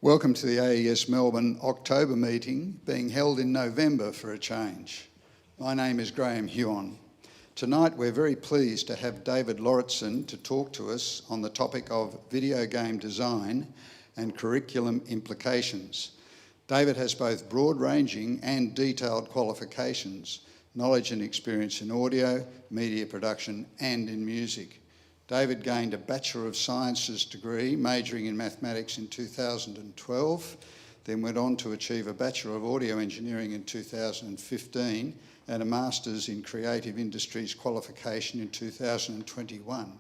Welcome to the AES Melbourne October meeting, being held in November for a change. My name is Graham Huon. Tonight we're very pleased to have David Lauritsen to talk to us on the topic of video game design and curriculum implications. David has both broad-ranging and detailed qualifications, knowledge and experience in audio, media production and in music. David gained a Bachelor of Sciences degree, majoring in mathematics in 2012, then went on to achieve a Bachelor of Audio Engineering in 2015 and a Master's in Creative Industries qualification in 2021.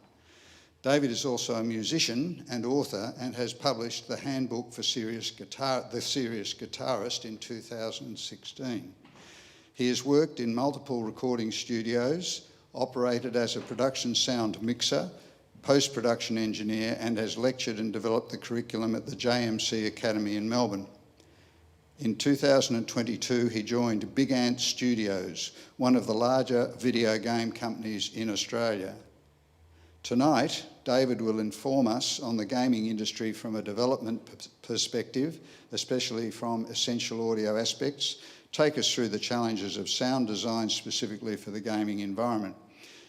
David is also a musician and author and has published the Handbook for the Serious Guitarist in 2016. He has worked in multiple recording studios, operated as a production sound mixer, post-production engineer, and has lectured and developed the curriculum at the JMC Academy in Melbourne. In 2022, he joined Big Ant Studios, one of the larger video game companies in Australia. Tonight, David will inform us on the gaming industry from a development perspective, especially from essential audio aspects, take us through the challenges of sound design specifically for the gaming environment.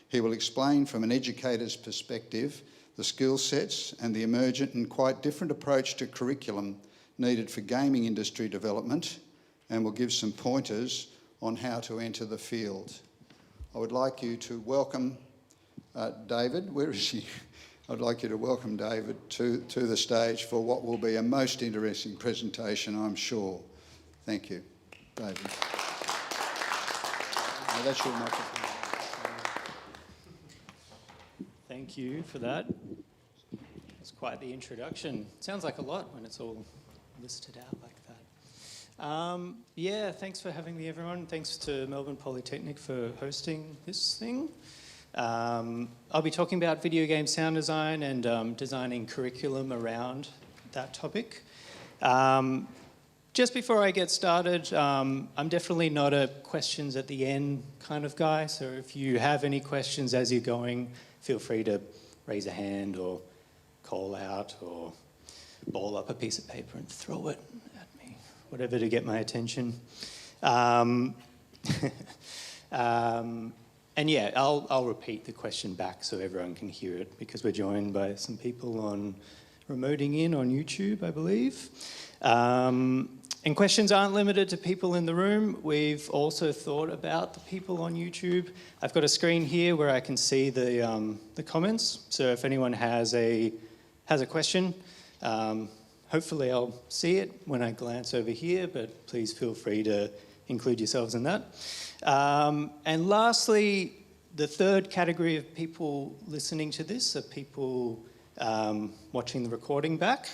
He will explain from an educator's perspective the skill sets and the emergent and quite different approach to curriculum needed for gaming industry development, and will give some pointers on how to enter the field. I would like you to welcome David. Where is he? I'd like you to welcome David to the stage for what will be a most interesting presentation, I'm sure. Thank you. David. Now that's your microphone. Thank you for that. That's quite the introduction. Sounds like a lot when it's all listed out like that. Yeah, thanks for having me, everyone. Thanks to Melbourne Polytechnic for hosting this thing. I'll be talking about video game sound design and designing curriculum around that topic. Just before I get started, I'm definitely not a questions at the end kind of guy, so if you have any questions as you're going, feel free to raise a hand or call out or ball up a piece of paper and throw it at me, whatever to get my attention. And yeah, I'll repeat the question back so everyone can hear it, because we're joined by some people on remoting in on YouTube, I believe. And questions aren't limited to people in the room. We've also thought about the people on YouTube. I've got a screen here where I can see the comments. So if anyone has a question, hopefully I'll see it when I glance over here, but please feel free to include yourselves in that. And lastly, the third category of people listening to this are people watching the recording back.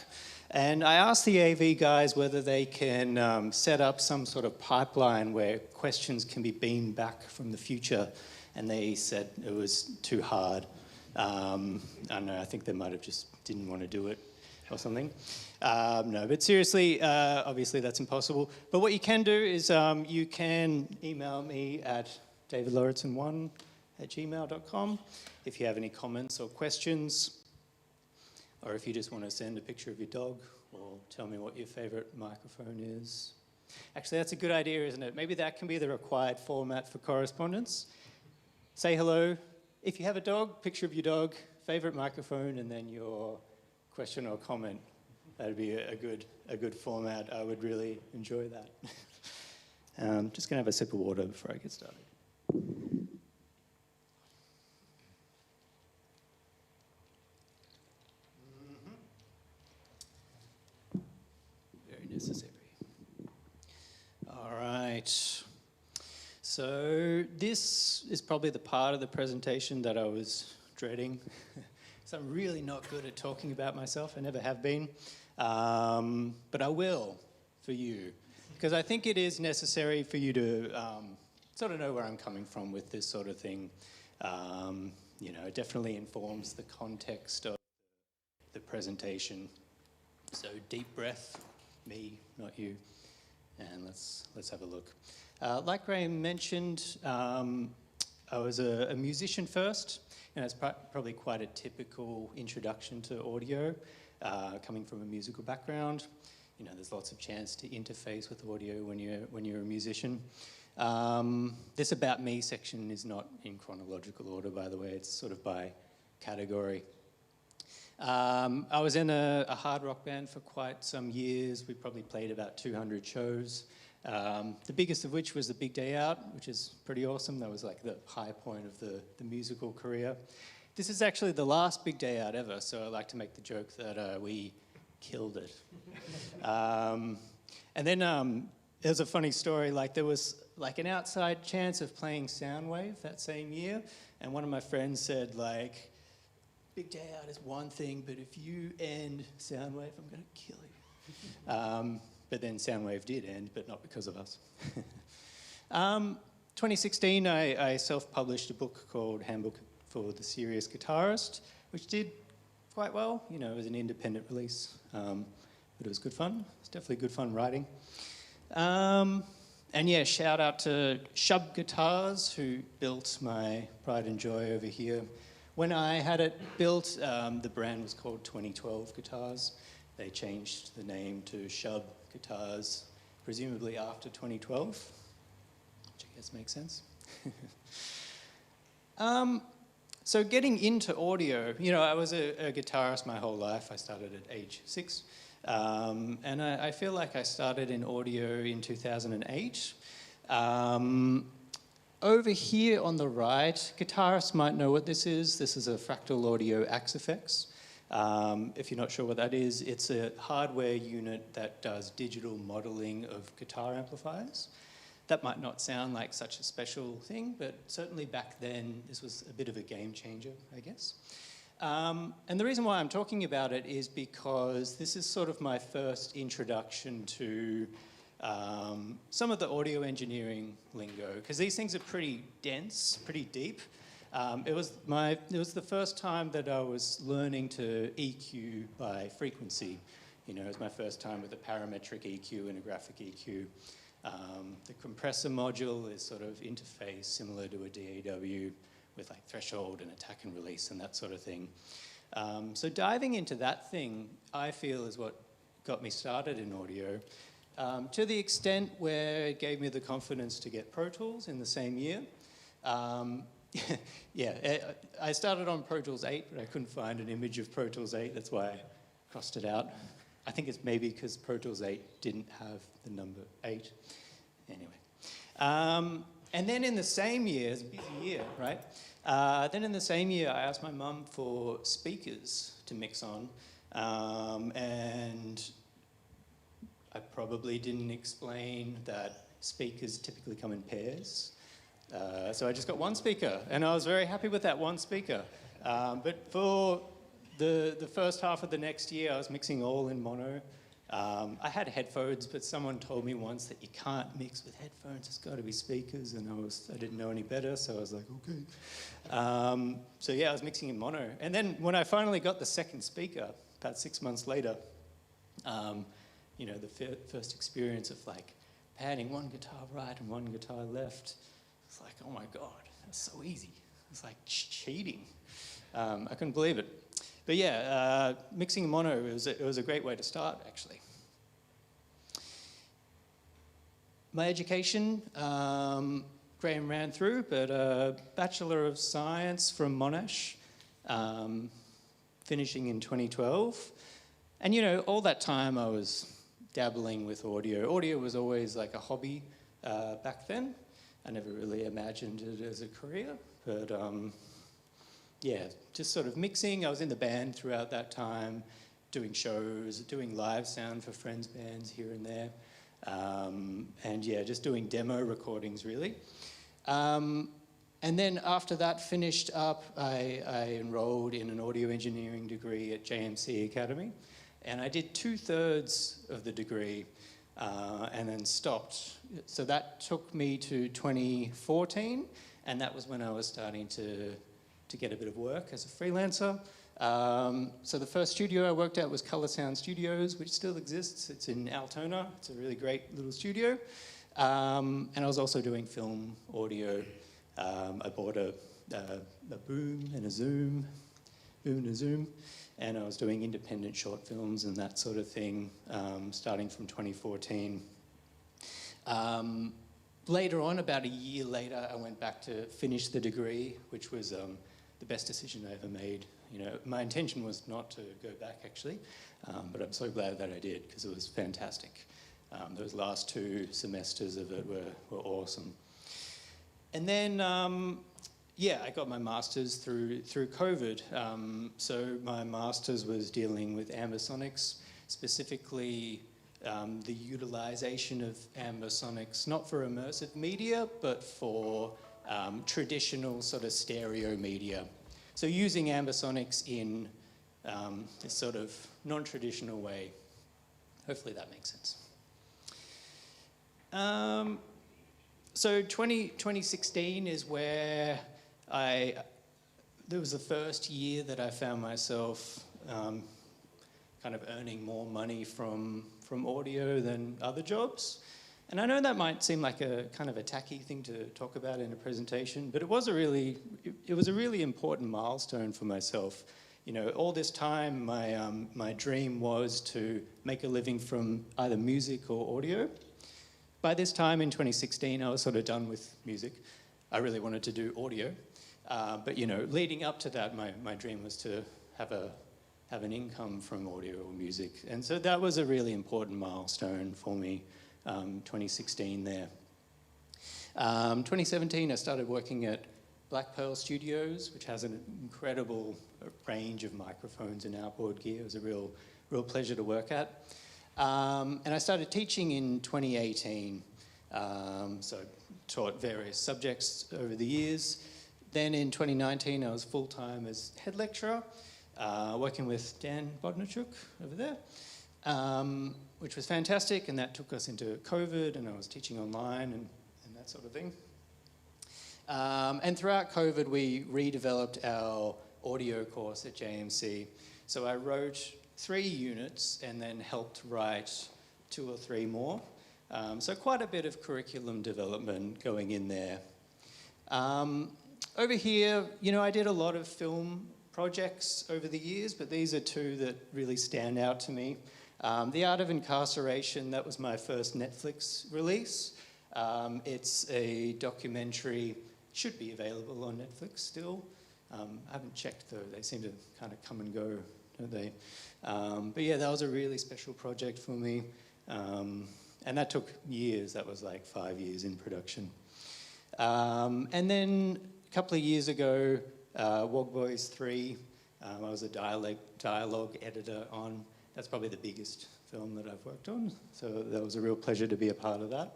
And I asked the AV guys whether they can set up some sort of pipeline where questions can be beamed back from the future, and they said it was too hard. I don't know, I think they might have just didn't want to do it or something. No, but seriously, obviously that's impossible. But what you can do is you can email me at davidlauritsen1@gmail.com if you have any comments or questions. Or if you just want to send a picture of your dog, or tell me what your favourite microphone is. Actually, that's a good idea, isn't it? Maybe that can be the required format for correspondence. Say hello. If you have a dog, picture of your dog, favourite microphone, and then your question or comment. That'd be a good format. I would really enjoy that. Just going to have a sip of water before I get started. Necessary. All right. So this is probably the part of the presentation that I was dreading. So I'm really not good at talking about myself. I never have been. But I will for you, because I think it is necessary for you to sort of know where I'm coming from with this sort of thing. You know, it definitely informs the context of the presentation. So deep breath. Me, not you, and let's have a look. Like Graham mentioned, I was a musician first, and it's probably quite a typical introduction to audio, coming from a musical background. there's lots of chance to interface with audio when you're a musician. This About Me section is not in chronological order, by the way. It's sort of by category. I was in a hard rock band for quite some years. We probably played about 200 shows. The biggest of which was the Big Day Out, which is pretty awesome. That was like the high point of the musical career. This is actually the last Big Day Out ever, so I like to make the joke that we killed it. And then there's a funny story, like there was like an outside chance of playing Soundwave that same year, and one of my friends said like, Big Day Out is one thing, but if you end Soundwave, I'm going to kill you. But then Soundwave did end, but not because of us. 2016, I self-published a book called Handbook for the Serious Guitarist, which did quite well. It was an independent release, but it was good fun. It's definitely good fun writing. And yeah, shout out to Shub Guitars, who built my pride and joy over here. When I had it built, the brand was called 2012 Guitars. They changed the name to Shub Guitars, presumably after 2012, which I guess makes sense. So getting into audio, I was a guitarist my whole life. I started at age 6. And I feel like I started in audio in 2008. Over here on the right, guitarists might know what this is. This is a Fractal Audio Axe Effects. If you're not sure what that is, it's a hardware unit that does digital modelling of guitar amplifiers. That might not sound like such a special thing, but certainly back then this was a bit of a game changer, I guess. And the reason why I'm talking about it is because this is sort of my first introduction to some of the audio engineering lingo, because these things are pretty dense, pretty deep. It was the first time that I was learning to EQ by frequency. It was my first time with a parametric EQ and a graphic EQ. The compressor module is sort of interface similar to a DAW with like threshold and attack and release and that sort of thing. So diving into that thing, I feel, is what got me started in audio. To the extent where it gave me the confidence to get Pro Tools in the same year. Yeah, I started on Pro Tools 8, but I couldn't find an image of Pro Tools 8. That's why I crossed it out. I think it's maybe because Pro Tools 8 didn't have the number 8. Anyway. And then in the same year, it's a busy year, right? Then in the same year, I asked my mum for speakers to mix on. And I probably didn't explain that speakers typically come in pairs. So I just got one speaker, and I was very happy with that one speaker. But for the first half of the next year, I was mixing all in mono. I had headphones, but someone told me once that you can't mix with headphones, it's got to be speakers, and I didn't know any better, so I was like, okay. So yeah, I was mixing in mono. And then when I finally got the second speaker, about 6 months later, the first experience of like panning one guitar right and one guitar left, it's like, oh my God, that's so easy. It's like cheating. I couldn't believe it. But yeah, mixing in mono, it was a great way to start, actually. My education, Graham ran through, but a Bachelor of Science from Monash, finishing in 2012. And all that time I was dabbling with audio. Audio was always like a hobby back then. I never really imagined it as a career, but yeah, just sort of mixing. I was in the band throughout that time, doing shows, doing live sound for friends' bands here and there. And yeah, just doing demo recordings, really. And then after that finished up, I enrolled in an audio engineering degree at JMC Academy. And I did 2/3 of the degree and then stopped. So that took me to 2014, and that was when I was starting to get a bit of work as a freelancer. So the first studio I worked at was Colour Sound Studios, which still exists. It's in Altona. It's a really great little studio. And I was also doing film audio. I bought a boom and a zoom, and I was doing independent short films and that sort of thing, starting from 2014. Later on, about a year later, I went back to finish the degree, which was the best decision I ever made. You know, my intention was not to go back, actually, but I'm so glad that I did, because it was fantastic. Those last 2 semesters of it were awesome. And then, I got my master's through COVID. So my master's was dealing with ambisonics, specifically the utilization of ambisonics, not for immersive media, but for traditional sort of stereo media. So using ambisonics in this sort of non-traditional way. Hopefully that makes sense. So 2016 is where there was the first year that I found myself kind of earning more money from audio than other jobs. And I know that might seem like a kind of a tacky thing to talk about in a presentation, but it was a really important milestone for myself. You know, all this time, my dream was to make a living from either music or audio. By this time in 2016, I was sort of done with music. I really wanted to do audio. But, you know, leading up to that, my dream was to have an income from audio or music. And so that was a really important milestone for me, 2016 there. 2017, I started working at Black Pearl Studios, which has an incredible range of microphones and outboard gear. It was a real pleasure to work at. And I started teaching in 2018. So I taught various subjects over the years. Then in 2019, I was full-time as head lecturer, working with Dan Bodnachuk over there, which was fantastic, and that took us into COVID, and I was teaching online and that sort of thing. And throughout COVID, we redeveloped our audio course at JMC. So I wrote 3 units and then helped write 2 or 3 more. So quite a bit of curriculum development going in there. Over here, you know, I did a lot of film projects over the years, but these are 2 that really stand out to me. The Art of Incarceration, that was my first Netflix release. It's a documentary, should be available on Netflix still. I haven't checked though, they seem to kind of come and go, don't they? But yeah, that was a really special project for me. And that took years, that was like 5 years in production. And then a couple of years ago, Wog Boys 3, I was a dialogue editor on. That's probably the biggest film that I've worked on. So that was a real pleasure to be a part of that.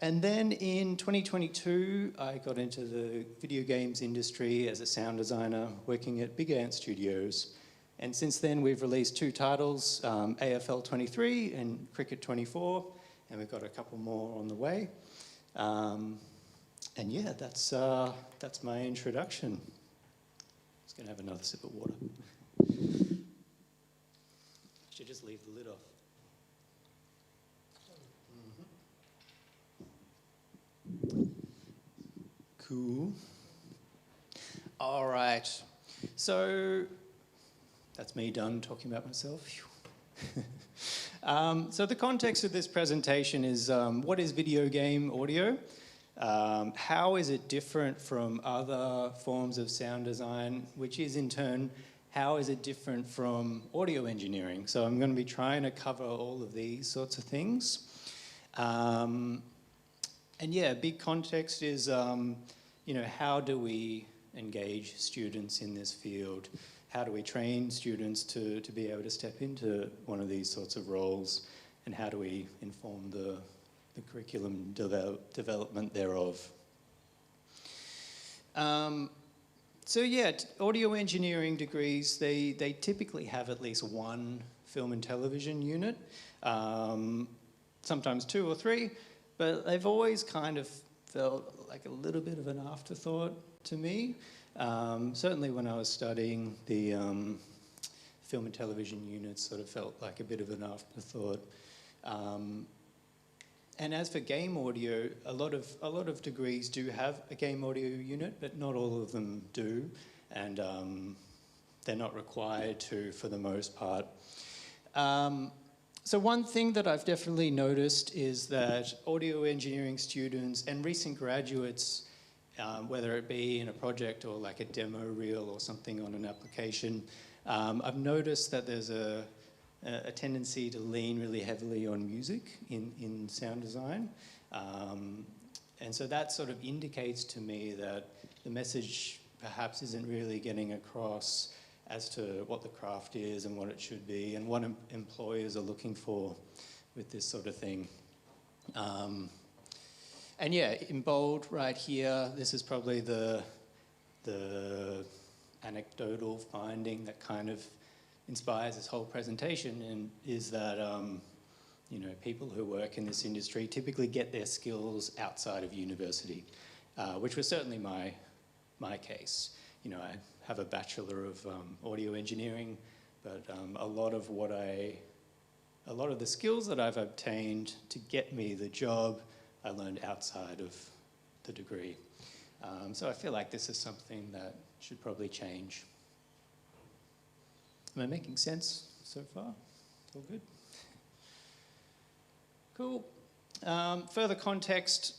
And then in 2022, I got into the video games industry as a sound designer, working at Big Ant Studios. And since then, we've released 2 titles, AFL 23 and Cricket 24, and we've got a couple more on the way. And yeah, that's my introduction. Just gonna have another sip of water. I should just leave the lid off. Cool. All right. So that's me done talking about myself. So the context of this presentation is what is video game audio? How is it different from other forms of sound design, which is in turn, how is it different from audio engineering? So I'm going to be trying to cover all of these sorts of things. And yeah, big context is, you know, how do we engage students in this field? How do we train students to be able to step into one of these sorts of roles? And how do we inform the curriculum development thereof? So yeah, audio engineering degrees, they typically have at least 1 film and television unit, sometimes 2 or 3, but they've always kind of felt like a little bit of an afterthought to me. Certainly when I was studying, the film and television units sort of felt like a bit of an afterthought. And as for game audio, a lot of degrees do have a game audio unit, but not all of them do. And they're not required to for the most part. So one thing that I've definitely noticed is that audio engineering students and recent graduates, whether it be in a project or like a demo reel or something on an application, I've noticed that there's a tendency to lean really heavily on music in sound design. And so that sort of indicates to me that the message perhaps isn't really getting across as to what the craft is and what it should be and what employers are looking for with this sort of thing. And yeah, in bold right here, this is probably the anecdotal finding that kind of inspires this whole presentation, and is that you know, people who work in this industry typically get their skills outside of university, which was certainly my case. You know, I have a Bachelor of Audio Engineering, but a lot of the skills that I've obtained to get me the job, I learned outside of the degree. So I feel like this is something that should probably change. Am I making sense so far? All good? Cool. Further context,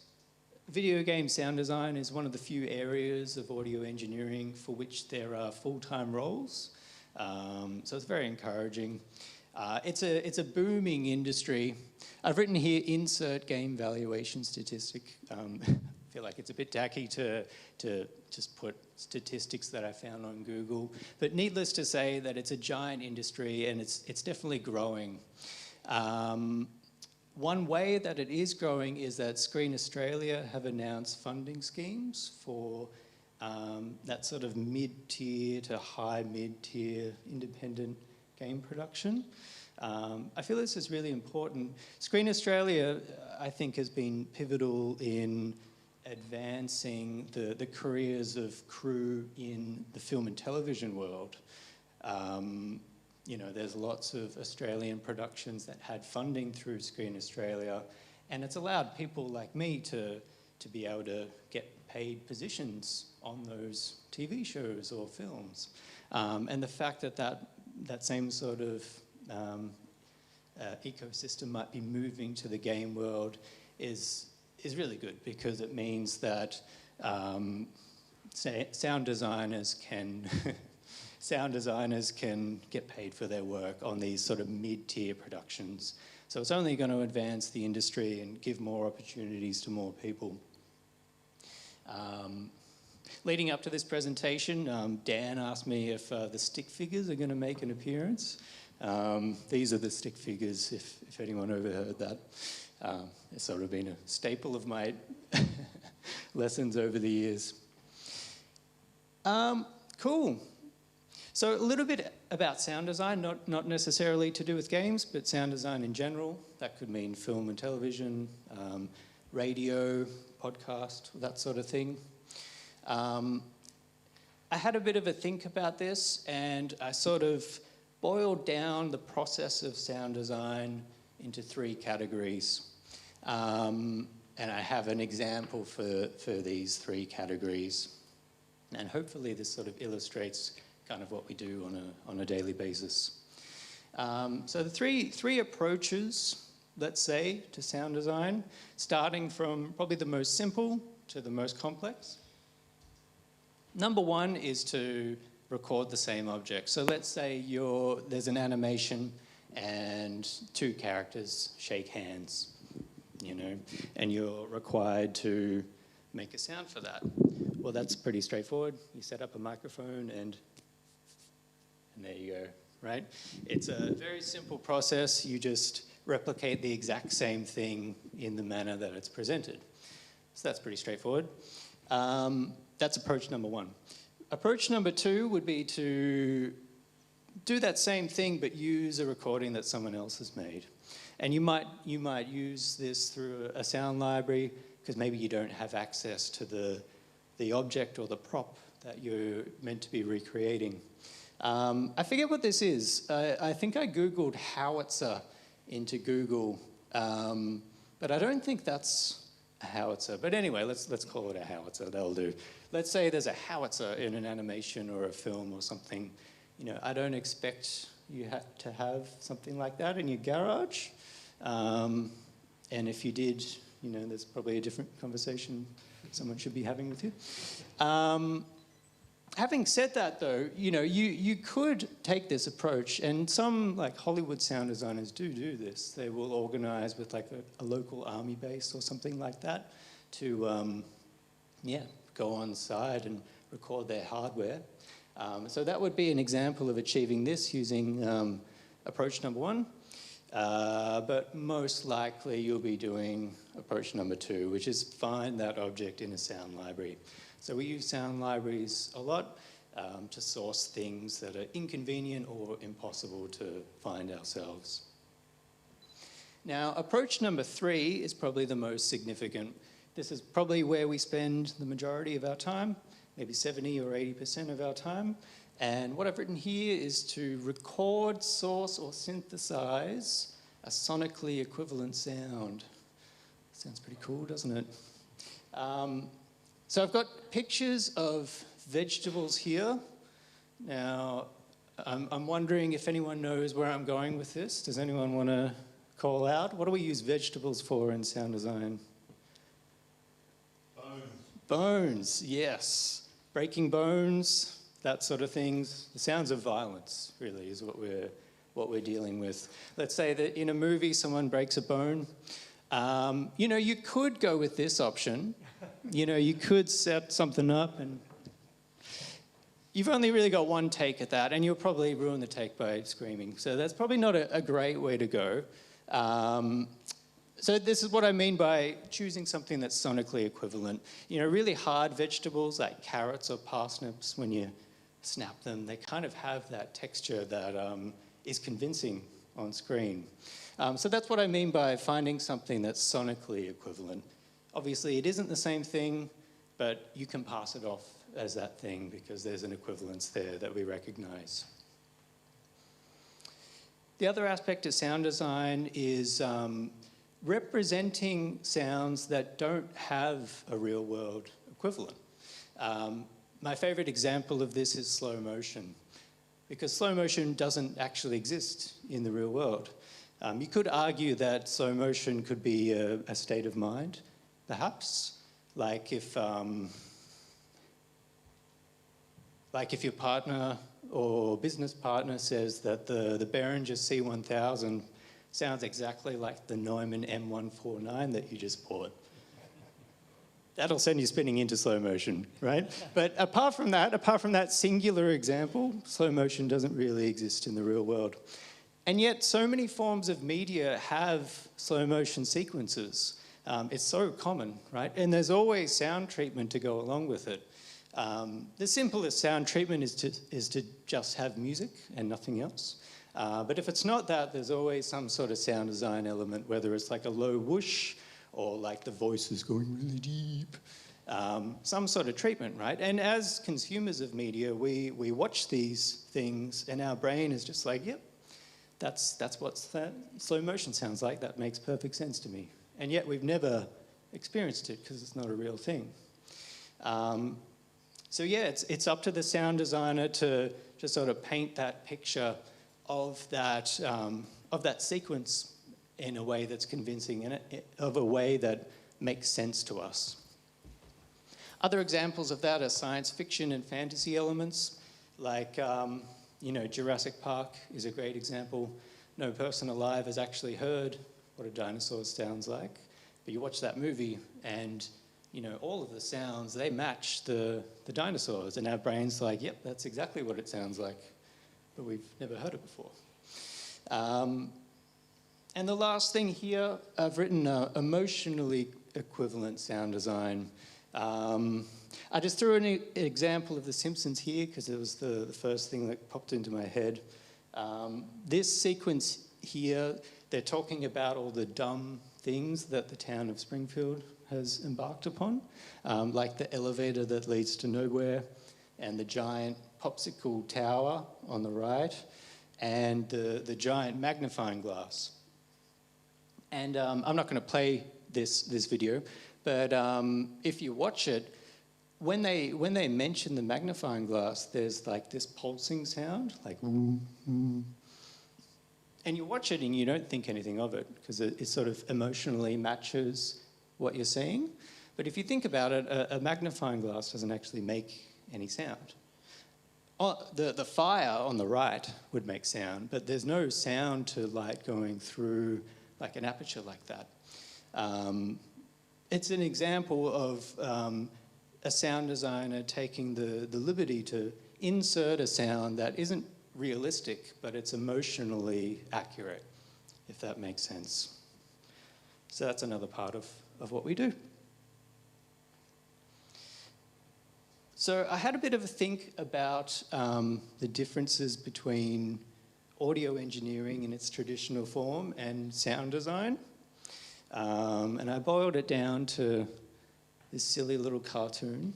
video game sound design is one of the few areas of audio engineering for which there are full-time roles. So it's very encouraging. It's a booming industry. I've written here, insert game valuation statistic. I feel like it's a bit tacky to just put statistics that I found on Google. But needless to say that it's a giant industry and it's definitely growing. One way that it is growing is that Screen Australia have announced funding schemes for that sort of mid-tier to high mid-tier independent game production. I feel this is really important. Screen Australia, I think, has been pivotal in advancing the careers of crew in the film and television world. You know, there's lots of Australian productions that had funding through Screen Australia, and it's allowed people like me to be able to get paid positions on those TV shows or films. And the fact that that same sort of ecosystem might be moving to the game world is really good, because it means that sound designers can get paid for their work on these sort of mid-tier productions. So it's only going to advance the industry and give more opportunities to more people. Leading up to this presentation, Dan asked me if the stick figures are going to make an appearance. These are the stick figures, if anyone overheard that. It's sort of been a staple of my lessons over the years. Cool. So a little bit about sound design, not necessarily to do with games, but sound design in general. That could mean film and television, radio, podcast, that sort of thing. I had a bit of a think about this, and I sort of boiled down the process of sound design into 3 categories. And I have an example for these 3 categories. And hopefully this sort of illustrates kind of what we do on a daily basis. So the three approaches, let's say, to sound design, starting from probably the most simple to the most complex. Number 1 is to record the same object. So let's say there's an animation and 2 characters shake hands, you know, and you're required to make a sound for that. Well, that's pretty straightforward. You set up a microphone and there you go, right? It's a very simple process. You just replicate the exact same thing in the manner that it's presented. So that's pretty straightforward. That's approach number 1. Approach number 2 would be to do that same thing but use a recording that someone else has made. And you might use this through a sound library, because maybe you don't have access to the object or the prop that you're meant to be recreating. I forget what this is. I think I Googled howitzer into Google, but I don't think that's a howitzer. But anyway, let's call it a howitzer. That'll do. Let's say there's a howitzer in an animation or a film or something I don't expect you to have something like that in your garage. And if you did, there's probably a different conversation someone should be having with you. Having said that, though, you could take this approach, and some Hollywood sound designers do this. They will organise with a local army base or something like that to, go on site and record their hardware. So that would be an example of achieving this using approach number 1. But most likely you'll be doing approach number 2, which is find that object in a sound library. So we use sound libraries a lot to source things that are inconvenient or impossible to find ourselves. Now, approach number 3 is probably the most significant. This is probably where we spend the majority of our time, maybe 70 or 80% of our time. And what I've written here is to record, source, or synthesize a sonically equivalent sound. Sounds pretty cool, doesn't it? So I've got pictures of vegetables here. Now, I'm wondering if anyone knows where I'm going with this. Does anyone want to call out? What do we use vegetables for in sound design? Bones, yes. Breaking bones, that sort of things. The sounds of violence, really, is what we're dealing with. Let's say that in a movie someone breaks a bone. You could go with this option. You could set something up and you've only really got one take at that, and you'll probably ruin the take by screaming. So that's probably not a great way to go. So this is what I mean by choosing something that's sonically equivalent. Really hard vegetables like carrots or parsnips, when you snap them, they kind of have that texture that is convincing on screen. So that's what I mean by finding something that's sonically equivalent. Obviously, it isn't the same thing, but you can pass it off as that thing because there's an equivalence there that we recognize. The other aspect of sound design is representing sounds that don't have a real-world equivalent. My favorite example of this is slow motion, because slow motion doesn't actually exist in the real world. You could argue that slow motion could be a state of mind, perhaps, like if your partner or business partner says that the Behringer C1000 sounds exactly like the Neumann M149 that you just bought. That'll send you spinning into slow motion, right? But apart from that singular example, slow motion doesn't really exist in the real world. And yet so many forms of media have slow motion sequences. It's so common, right? And there's always sound treatment to go along with it. The simplest sound treatment is to just have music and nothing else. But if it's not that, there's always some sort of sound design element, whether it's like a low whoosh or like the voice is going really deep. Some sort of treatment, right? And as consumers of media, we watch these things and our brain is just like, yep, that's what that slow motion sounds like. That makes perfect sense to me. And yet we've never experienced it because it's not a real thing. So yeah, it's up to the sound designer to sort of paint that picture of that sequence in a way that's convincing, and of a way that makes sense to us. Other examples of that are science fiction and fantasy elements, like Jurassic Park is a great example. No person alive has actually heard what a dinosaur sounds like, but you watch that movie and all of the sounds, they match the dinosaurs, and our brain's like, yep, that's exactly what it sounds like, but we've never heard it before. And the last thing here, I've written emotionally equivalent sound design. I just threw an example of The Simpsons here because it was the first thing that popped into my head. This sequence here, they're talking about all the dumb things that the town of Springfield has embarked upon, like the elevator that leads to nowhere, and the giant popsicle tower on the right, and the giant magnifying glass. And I'm not going to play this video, but if you watch it, when they mention the magnifying glass, there's like this pulsing sound, like, and you watch it and you don't think anything of it because it sort of emotionally matches what you're seeing. But if you think about it, a magnifying glass doesn't actually make any sound. The fire on the right would make sound, but there's no sound to light going through like an aperture like that. It's an example of a sound designer taking the liberty to insert a sound that isn't realistic, but it's emotionally accurate, if that makes sense. So that's another part of what we do. So I had a bit of a think about the differences between audio engineering in its traditional form and sound design. And I boiled it down to this silly little cartoon.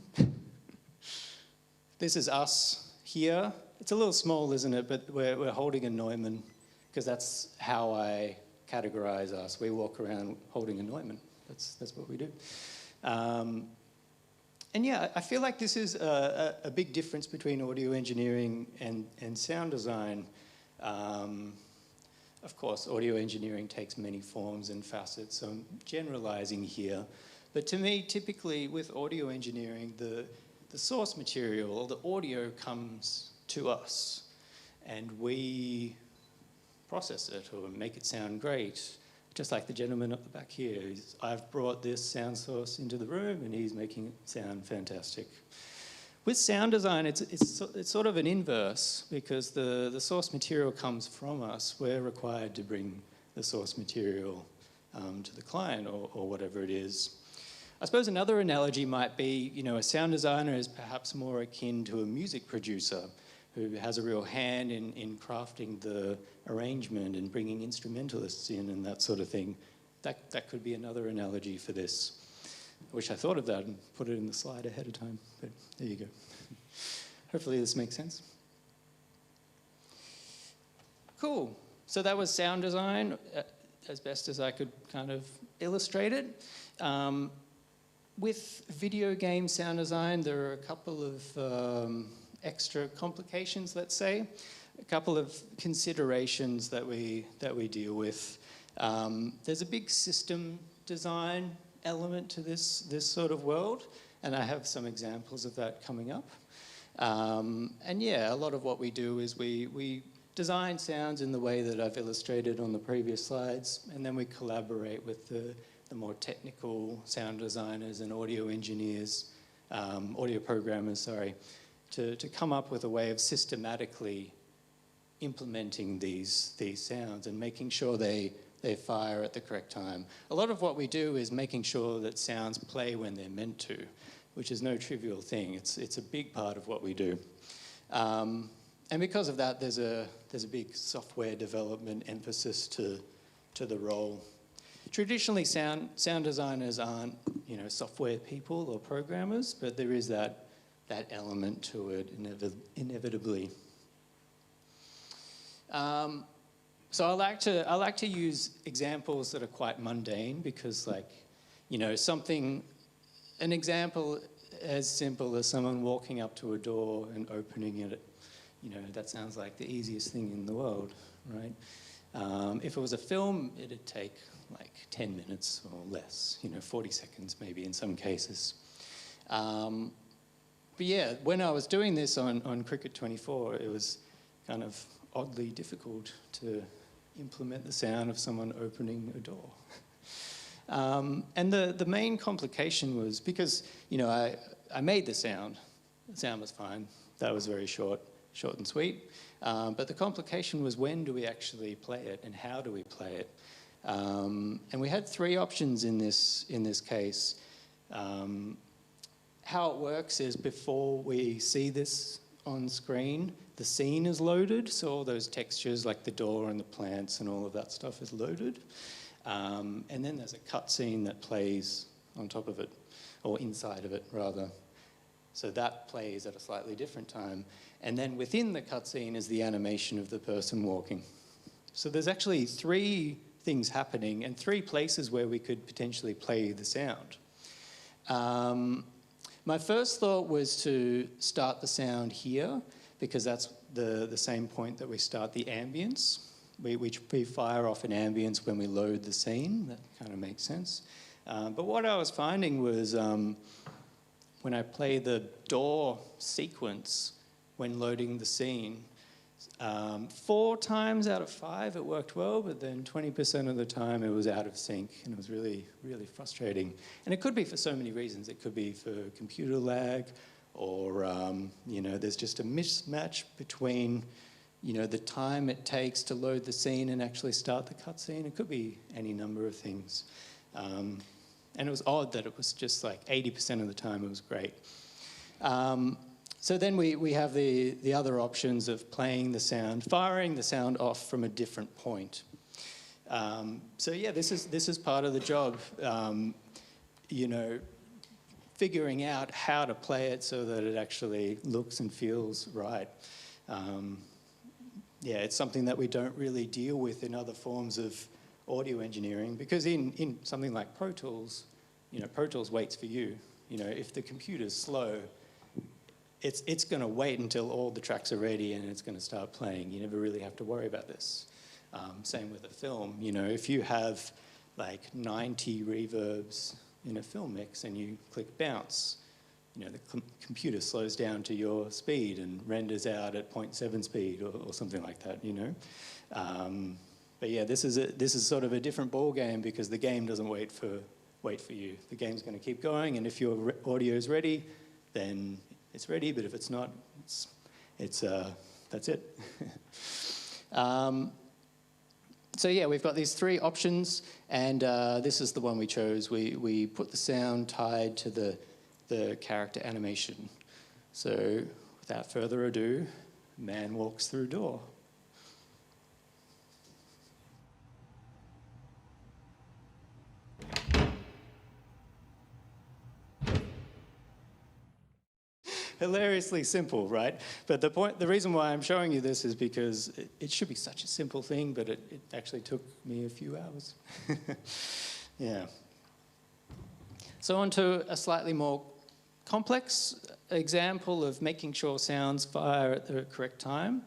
This is us here. It's a little small, isn't it? But we're holding a Neumann, because that's how I categorize us. We walk around holding a Neumann. That's what we do. And yeah, I feel like this is a big difference between audio engineering and sound design. Of course, audio engineering takes many forms and facets, so I'm generalizing here. But to me, typically with audio engineering, the source material or the audio comes to us and we process it or make it sound great. Just like the gentleman up the back here. I've brought this sound source into the room and he's making it sound fantastic. With sound design, it's sort of an inverse, because the source material comes from us. We're required to bring the source material to the client or whatever it is. I suppose another analogy might be, a sound designer is perhaps more akin to a music producer who has a real hand in crafting the arrangement and bringing instrumentalists in and that sort of thing. That could be another analogy for this. I wish I thought of that and put it in the slide ahead of time, but there you go. Hopefully this makes sense. Cool. So that was sound design, as best as I could kind of illustrate it. With video game sound design, there are a couple of extra complications, let's say, a couple of considerations that we deal with. There's a big system design element to this sort of world, and I have some examples of that coming up. And yeah, a lot of what we do is we design sounds in the way that I've illustrated on the previous slides, and then we collaborate with the more technical sound designers and audio engineers, audio programmers, sorry, to come up with a way of systematically implementing these sounds and making sure they fire at the correct time. A lot of what we do is making sure that sounds play when they're meant to, which is no trivial thing. It's a big part of what we do. And because of that, there's a big software development emphasis to the role. Traditionally, sound designers aren't, software people or programmers, but there is that element to it inevitably. So I like to use examples that are quite mundane, because, an example as simple as someone walking up to a door and opening it, that sounds like the easiest thing in the world, right? If it was a film, it'd take like 10 minutes or less, 40 seconds maybe in some cases. But yeah, when I was doing this on Cricket 24, it was kind of oddly difficult to implement the sound of someone opening a door. And the main complication was because, I made the sound. The sound was fine. That was very short and sweet. But the complication was, when do we actually play it and how do we play it? And we had three options in this case. How it works is, before we see this on screen, the scene is loaded, so all those textures like the door and the plants and all of that stuff is loaded. And then there's a cutscene that plays on top of it, or inside of it rather. So that plays at a slightly different time. And then within the cutscene is the animation of the person walking. So there's actually three things happening and three places where we could potentially play the sound. My first thought was to start the sound here, because that's the same point that we start the ambience. We fire off an ambience when we load the scene. That kind of makes sense. But what I was finding was when I play the door sequence when loading the scene, 4 times out of 5 it worked well, but then 20% of the time it was out of sync, and it was really, really frustrating. And it could be for so many reasons. It could be for computer lag, or there's just a mismatch between the time it takes to load the scene and actually start the cutscene. It could be any number of things. And it was odd that it was just like 80% of the time it was great. So then we have the other options of playing the sound, firing the sound off from a different point. So yeah, this is part of the job, figuring out how to play it so that it actually looks and feels right. Yeah, it's something that we don't really deal with in other forms of audio engineering, because in something like Pro Tools, Pro Tools waits for you. If the computer's slow, it's going to wait until all the tracks are ready and it's going to start playing. You never really have to worry about this. Same with a film. If you have like 90 reverbs in a film mix and you click bounce, the computer slows down to your speed and renders out at 0.7 speed or something like that. But yeah, this is sort of a different ball game, because the game doesn't wait for you. The game's going to keep going, and if your audio is ready, then it's ready. But if it's not, that's it. So yeah, we've got these 3 options, and this is the one we chose. We put the sound tied to the character animation. So without further ado, man walks through door. Hilariously simple, right? But the reason why I'm showing you this is because it should be such a simple thing, but it actually took me a few hours. Yeah. So on to a slightly more complex example of making sure sounds fire at the correct time.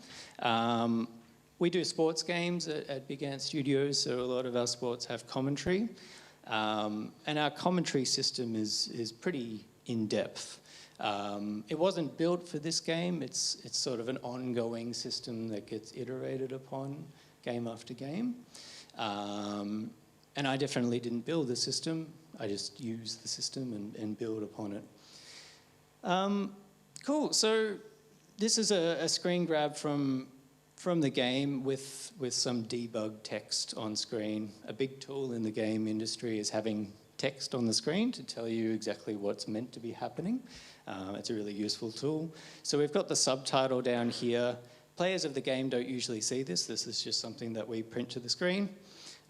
We do sports games at Big Ant Studios, so a lot of our sports have commentary. And our commentary system is pretty in-depth. It wasn't built for this game. It's sort of an ongoing system that gets iterated upon game after game. And I definitely didn't build the system. I just used the system and build upon it. Cool. So this is a screen grab from the game with some debug text on screen. A big tool in the game industry is having text on the screen to tell you exactly what's meant to be happening. It's a really useful tool. So we've got the subtitle down here. Players of the game don't usually see this. This is just something that we print to the screen.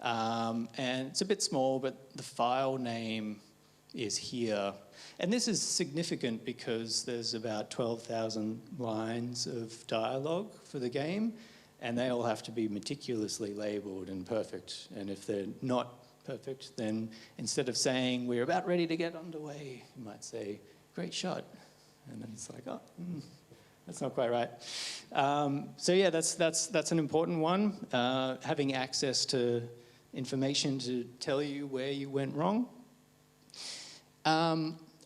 And it's a bit small, but the file name is here. And this is significant because there's about 12,000 lines of dialogue for the game, and they all have to be meticulously labeled and perfect. And if they're not perfect, then instead of saying, "We're about ready to get underway," you might say, "Great shot." And then it's like, oh, that's not quite right. So yeah, that's an important one. Having access to information to tell you where you went wrong.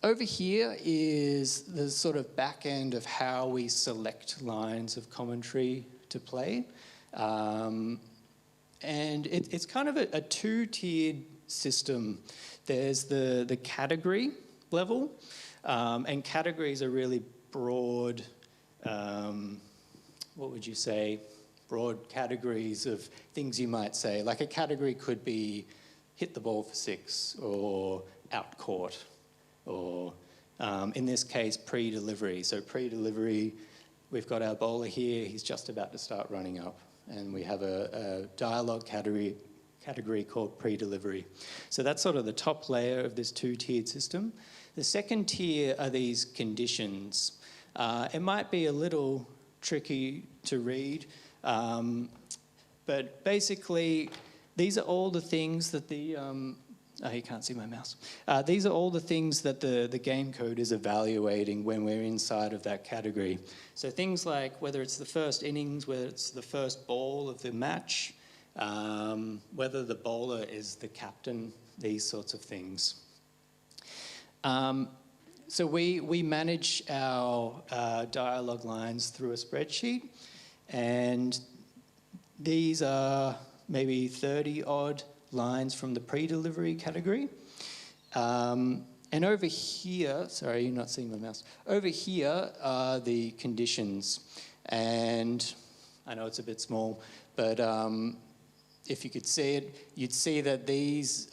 Over here is the sort of back end of how we select lines of commentary to play. And it's kind of a 2-tiered system. There's the category level, and categories are really broad, what would you say, broad categories of things you might say. Like a category could be hit the ball for 6, or out court, or in this case, pre-delivery. So pre-delivery, we've got our bowler here, he's just about to start running up, and we have a dialogue category called pre-delivery. So that's sort of the top layer of this 2-tiered system. The second tier are these conditions. It might be a little tricky to read, but basically these are all the things that the Oh, you can't see my mouse. These are all the things that the game code is evaluating when we're inside of that category. So things like whether it's the first innings, whether it's the first ball of the match, whether the bowler is the captain, these sorts of things. So we manage our dialogue lines through a spreadsheet, and these are maybe 30-odd lines from the pre-delivery category. And over here, sorry, you're not seeing my mouse. Over here are the conditions. And I know it's a bit small, but if you could see it, you'd see that these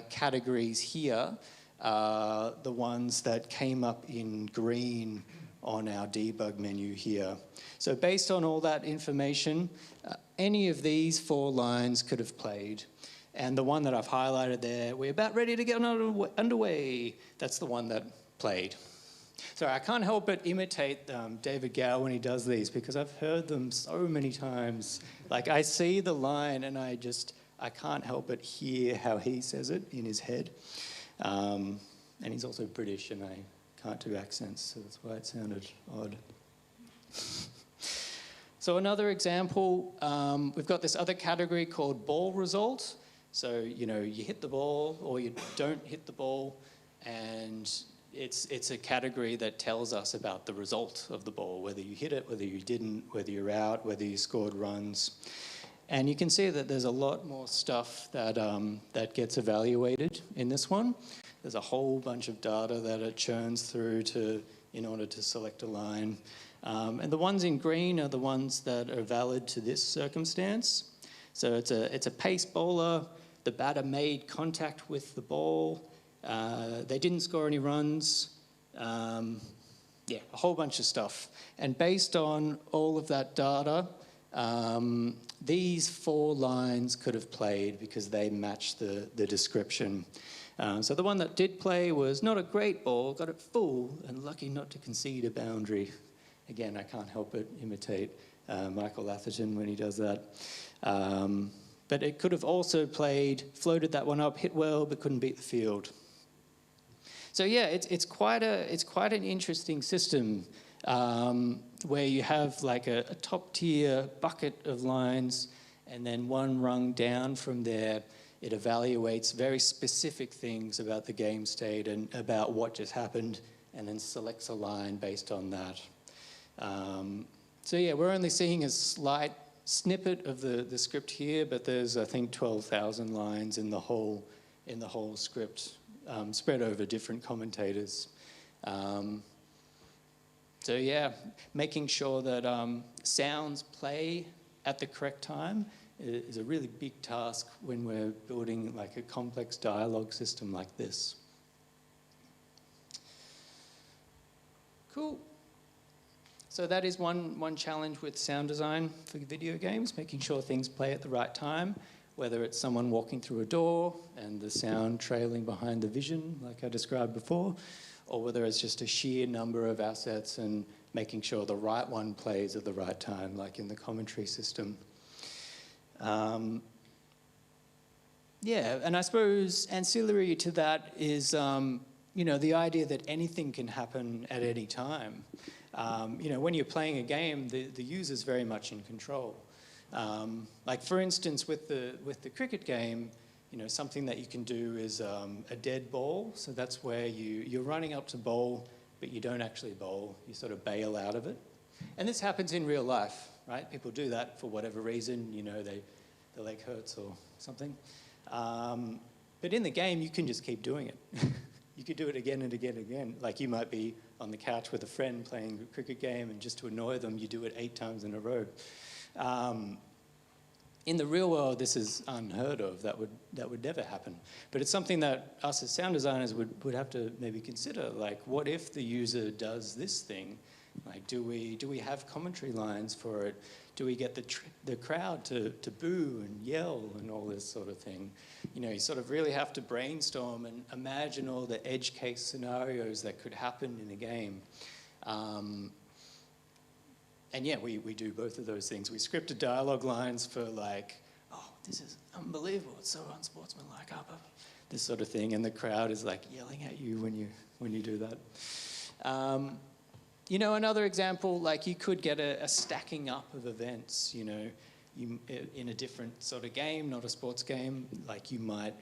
categories here are the ones that came up in green on our debug menu here. So based on all that information, any of these 4 lines could have played. And the one that I've highlighted there, we're about ready to get underway. That's the one that played. So I can't help but imitate David Gow when he does these, because I've heard them so many times. Like, I see the line and I can't help but hear how he says it in his head. And he's also British, and I can't do accents, so that's why it sounded odd. So another example, we've got this other category called ball result. So, you hit the ball or you don't hit the ball, and it's a category that tells us about the result of the ball, whether you hit it, whether you didn't, whether you're out, whether you scored runs. And you can see that there's a lot more stuff that, that gets evaluated in this one. There's a whole bunch of data that it churns through in order to select a line. And the ones in green are the ones that are valid to this circumstance. So it's a pace bowler. The batter made contact with the ball. They didn't score any runs. A whole bunch of stuff. And based on all of that data, these 4 lines could have played because they match the description. So the one that did play was not a great ball, got it full, and lucky not to concede a boundary. Again, I can't help but imitate Michael Atherton when he does that. But it could have also played, floated that one up, hit well, but couldn't beat the field. So yeah, it's quite an interesting system where you have like a top tier bucket of lines, and then one rung down from there, it evaluates very specific things about the game state and about what just happened, and then selects a line based on that. So yeah, we're only seeing a slight snippet of the script here, but there's, I think, 12,000 lines in the whole script, spread over different commentators. So yeah, making sure that sounds play at the correct time is a really big task when we're building like a complex dialogue system like this. Cool. So that is one challenge with sound design for video games, making sure things play at the right time, whether it's someone walking through a door and the sound trailing behind the vision, like I described before, or whether it's just a sheer number of assets and making sure the right one plays at the right time, like in the commentary system. And I suppose ancillary to that is, the idea that anything can happen at any time. When you're playing a game, the user's very much in control. Like for instance, with the cricket game, something that you can do is a dead ball. So that's where you're running up to bowl, but you don't actually bowl. You sort of bail out of it. And this happens in real life, right? People do that for whatever reason. The leg hurts or something. But in the game, you can just keep doing it. You could do it again and again and again. Like you might be on the couch with a friend playing a cricket game, and just to annoy them, you do it 8 times in a row. In the real world, this is unheard of. That would never happen. But it's something that us as sound designers would have to maybe consider. Like, what if the user does this thing? Like, do we have commentary lines for it? Do we get the crowd to boo and yell and all this sort of thing? You sort of really have to brainstorm and imagine all the edge case scenarios that could happen in a game. And yeah, we do both of those things. We scripted dialogue lines for like, this is unbelievable, it's so unsportsmanlike, this sort of thing, and the crowd is like yelling at you when you do that. You know, another example, like you could get a stacking up of events, you know, in a different sort of game, not a sports game, like you might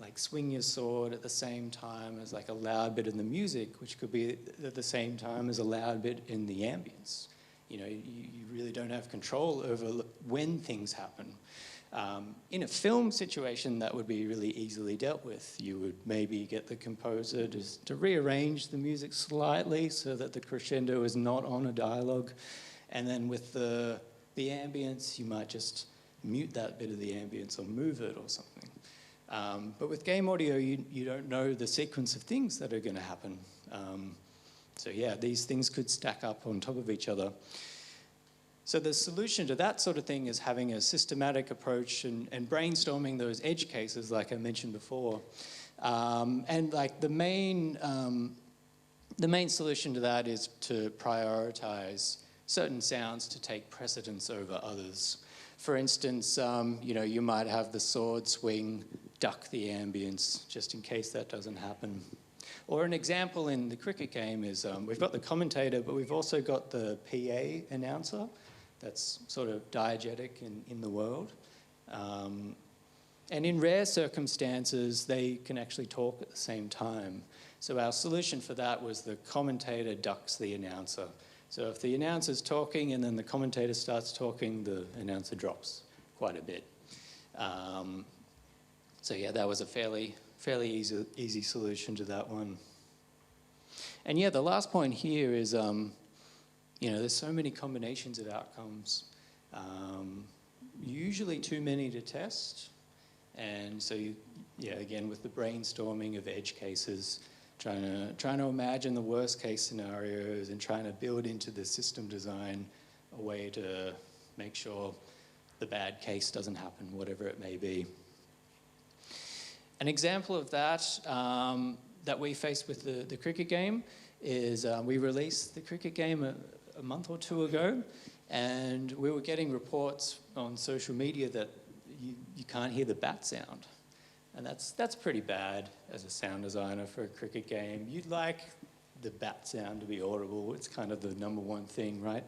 like swing your sword at the same time as like a loud bit in the music, which could be at the same time as a loud bit in the ambience. You know, you really don't have control over when things happen. In a film situation, that would be really easily dealt with. You would maybe get the composer to rearrange the music slightly so that the crescendo is not on a dialogue. And then with the ambience, you might just mute that bit of the ambience or move it or something. But with game audio, you don't know the sequence of things that are going to happen. So yeah, these things could stack up on top of each other. So the solution to that sort of thing is having a systematic approach and brainstorming those edge cases, like I mentioned before. And like the main solution to that is to prioritize certain sounds to take precedence over others. For instance, you know, you might have the sword swing, duck the ambience, just in case that doesn't happen. Or an example in the cricket game is we've got the commentator, but we've also got the PA announcer that's sort of diegetic in the world. And in rare circumstances, they can actually talk at the same time. So our solution for that was the commentator ducks the announcer. So if the announcer's talking and then the commentator starts talking, the announcer drops quite a bit. So yeah, that was a fairly easy solution to that one. And yeah, the last point here is, you know, there's so many combinations of outcomes, usually too many to test. And so, again, with the brainstorming of edge cases, trying to imagine the worst case scenarios and trying to build into the system design a way to make sure the bad case doesn't happen, whatever it may be. An example of that that we faced with the cricket game is we released the cricket game a month or two ago, and we were getting reports on social media that you can't hear the bat sound. And that's pretty bad as a sound designer for a cricket game. You'd like the bat sound to be audible. It's kind of the number one thing, right?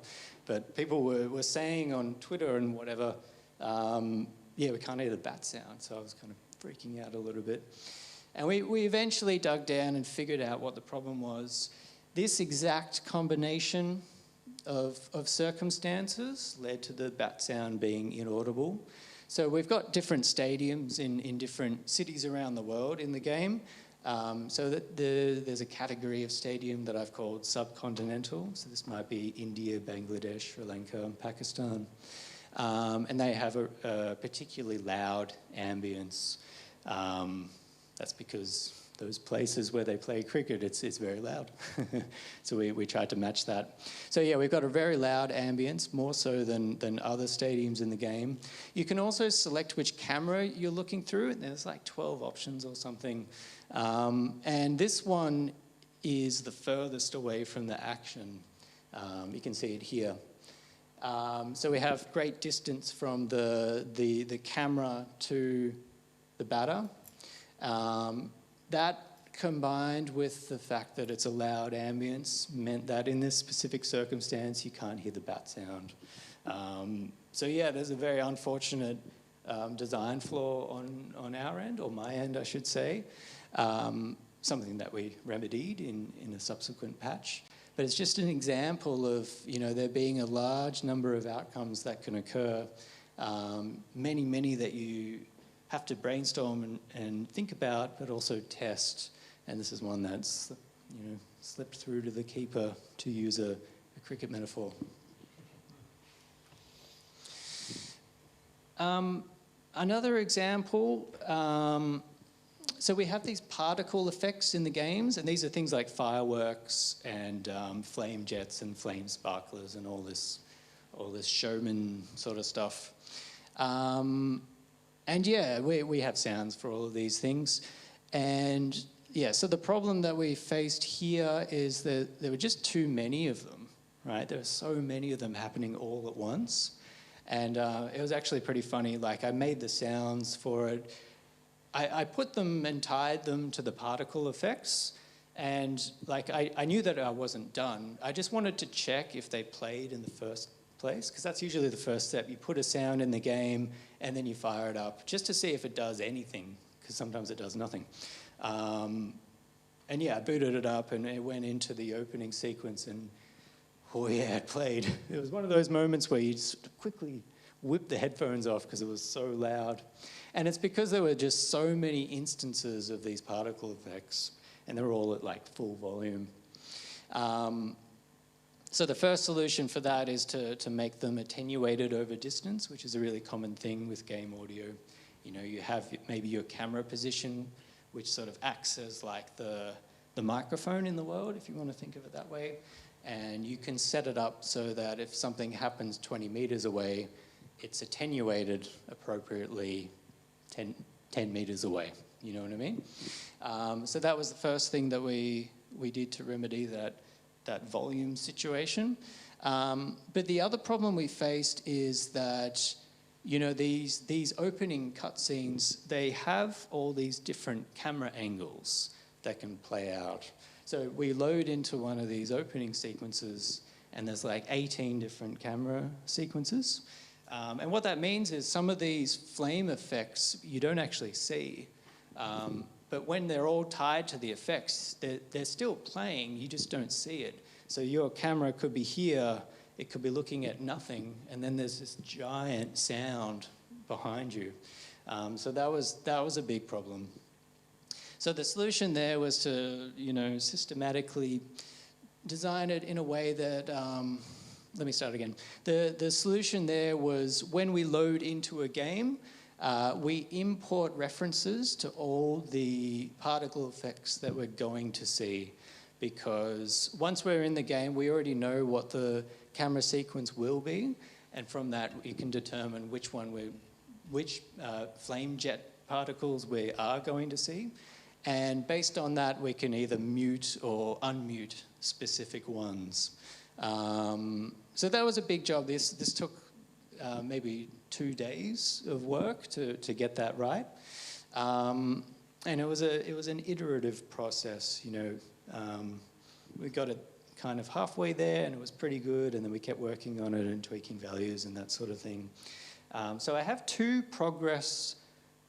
But people were saying on Twitter and whatever, yeah, we can't hear the bat sound. So I was kind of freaking out a little bit. And we eventually dug down and figured out what the problem was. This exact combination of circumstances led to the bat sound being inaudible. So we've got different stadiums in different cities around the world in the game. So that there's a category of stadium that I've called subcontinental. So this might be India, Bangladesh, Sri Lanka, Pakistan. And they have a particularly loud ambience. That's because those places where they play cricket, it's very loud. So we tried to match that. So yeah, we've got a very loud ambience, more so than other stadiums in the game. You can also select which camera you're looking through. There's like 12 options or something. And this one is the furthest away from the action. You can see it here. So we have great distance from the camera to the batter. That combined with the fact that it's a loud ambience meant that in this specific circumstance you can't hear the bat sound. So yeah, there's a very unfortunate design flaw on our end, or my end I should say, something that we remedied in a subsequent patch. But it's just an example of, you know, there being a large number of outcomes that can occur, many that you have to brainstorm and think about, but also test. And this is one that's, you know, slipped through to the keeper, to use a cricket metaphor. Another example, so we have these particle effects in the games, and these are things like fireworks and flame jets and flame sparklers and all this showman sort of stuff. And yeah, we have sounds for all of these things. And yeah, so the problem that we faced here is that there were just too many of them, right? There were so many of them happening all at once. And it was actually pretty funny. Like, I made the sounds for it. I put them and tied them to the particle effects. And like, I knew that I wasn't done. I just wanted to check if they played in the first place, because that's usually the first step. You put a sound in the game and then you fire it up just to see if it does anything, because sometimes it does nothing. And yeah, I booted it up and it went into the opening sequence, and oh yeah, it played. It was one of those moments where you just quickly whip the headphones off because it was so loud. And it's because there were just so many instances of these particle effects, and they were all at like full volume. So the first solution for that is to make them attenuated over distance, which is a really common thing with game audio. You know, you have maybe your camera position, which sort of acts as like the microphone in the world, if you want to think of it that way. And you can set it up so that if something happens 20 meters away, it's attenuated appropriately 10 meters away. You know what I mean? So that was the first thing that we did to remedy that volume situation. But the other problem we faced is that, you know, these opening cutscenes, they have all these different camera angles that can play out. So we load into one of these opening sequences and there's like 18 different camera sequences. And what that means is some of these flame effects you don't actually see. But when they're all tied to the effects, they're still playing, you just don't see it. So your camera could be here, it could be looking at nothing, and then there's this giant sound behind you. So that was a big problem. So the solution there was to, you know, systematically design it in a way that, let me start again. The solution there was when we load into a game, we import references to all the particle effects that we're going to see, because once we're in the game, we already know what the camera sequence will be, and from that you can determine which flame jet particles we are going to see, and based on that we can either mute or unmute specific ones. So that was a big job. This took maybe 2 days of work to get that right, and it was an iterative process. You know, we got it kind of halfway there, and it was pretty good, and then we kept working on it and tweaking values and that sort of thing. So I have 2 progress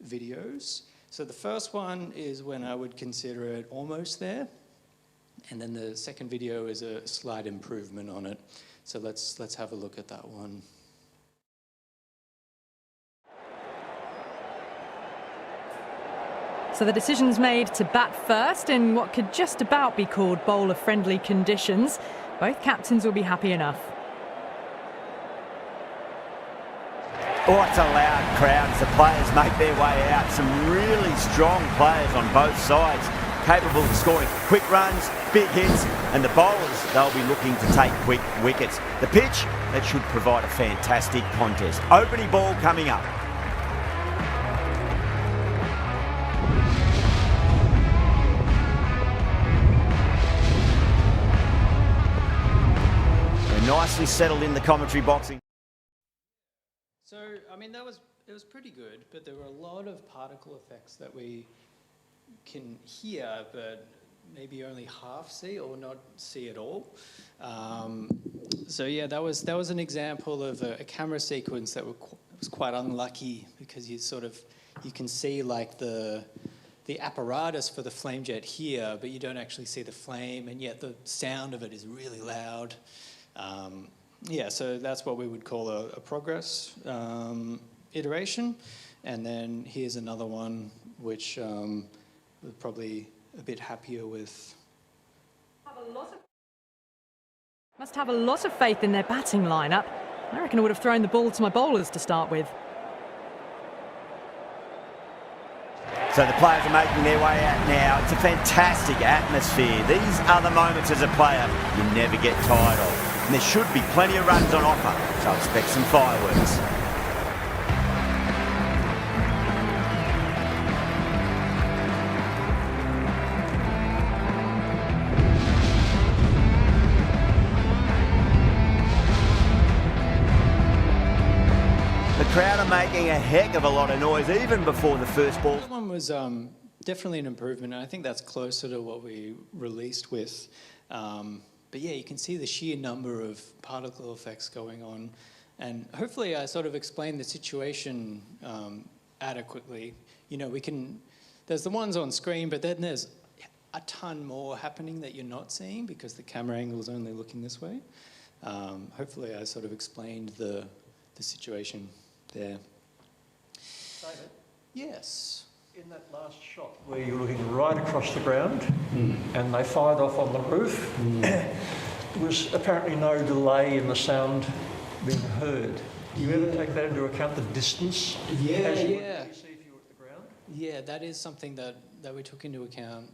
videos. So the first one is when I would consider it almost there, and then the second video is a slight improvement on it. So let's have a look at that one. So the decision's made to bat first in what could just about be called bowler-friendly conditions. Both captains will be happy enough. Oh, it's a loud crowd as the players make their way out. Some really strong players on both sides, capable of scoring quick runs, big hits, and the bowlers, they'll be looking to take quick wickets. The pitch, that should provide a fantastic contest. Opening ball coming up. They're nicely settled in the commentary boxing. So, I mean, it was pretty good, but there were a lot of particle effects that we can hear, but maybe only half see or not see at all. So yeah, that was an example of a camera sequence that was quite unlucky, because you can see like the apparatus for the flame jet here, but you don't actually see the flame, and yet the sound of it is really loud. Yeah, so that's what we would call a progress iteration. And then here's another one which we're probably a bit happier with. Must have a lot of faith in their batting lineup. I reckon I would have thrown the ball to my bowlers to start with. So the players are making their way out now. It's a fantastic atmosphere. These are the moments as a player you never get tired of. And there should be plenty of runs on offer, so expect some fireworks. making a heck of a lot of noise even before the first ball. That one was definitely an improvement, and I think that's closer to what we released with. But yeah, you can see the sheer number of particle effects going on, and hopefully I sort of explained the situation adequately. You know, there's the ones on screen, but then there's a ton more happening that you're not seeing because the camera angle is only looking this way. Hopefully I sort of explained the situation there. David, Yes. in that last shot where you're looking right across the ground and they fired off on the roof, there was apparently no delay in the sound being heard. Do you ever take that into account, the distance? Yeah, as you would yeah. really see if you were at the ground? Yeah, that is something that we took into account.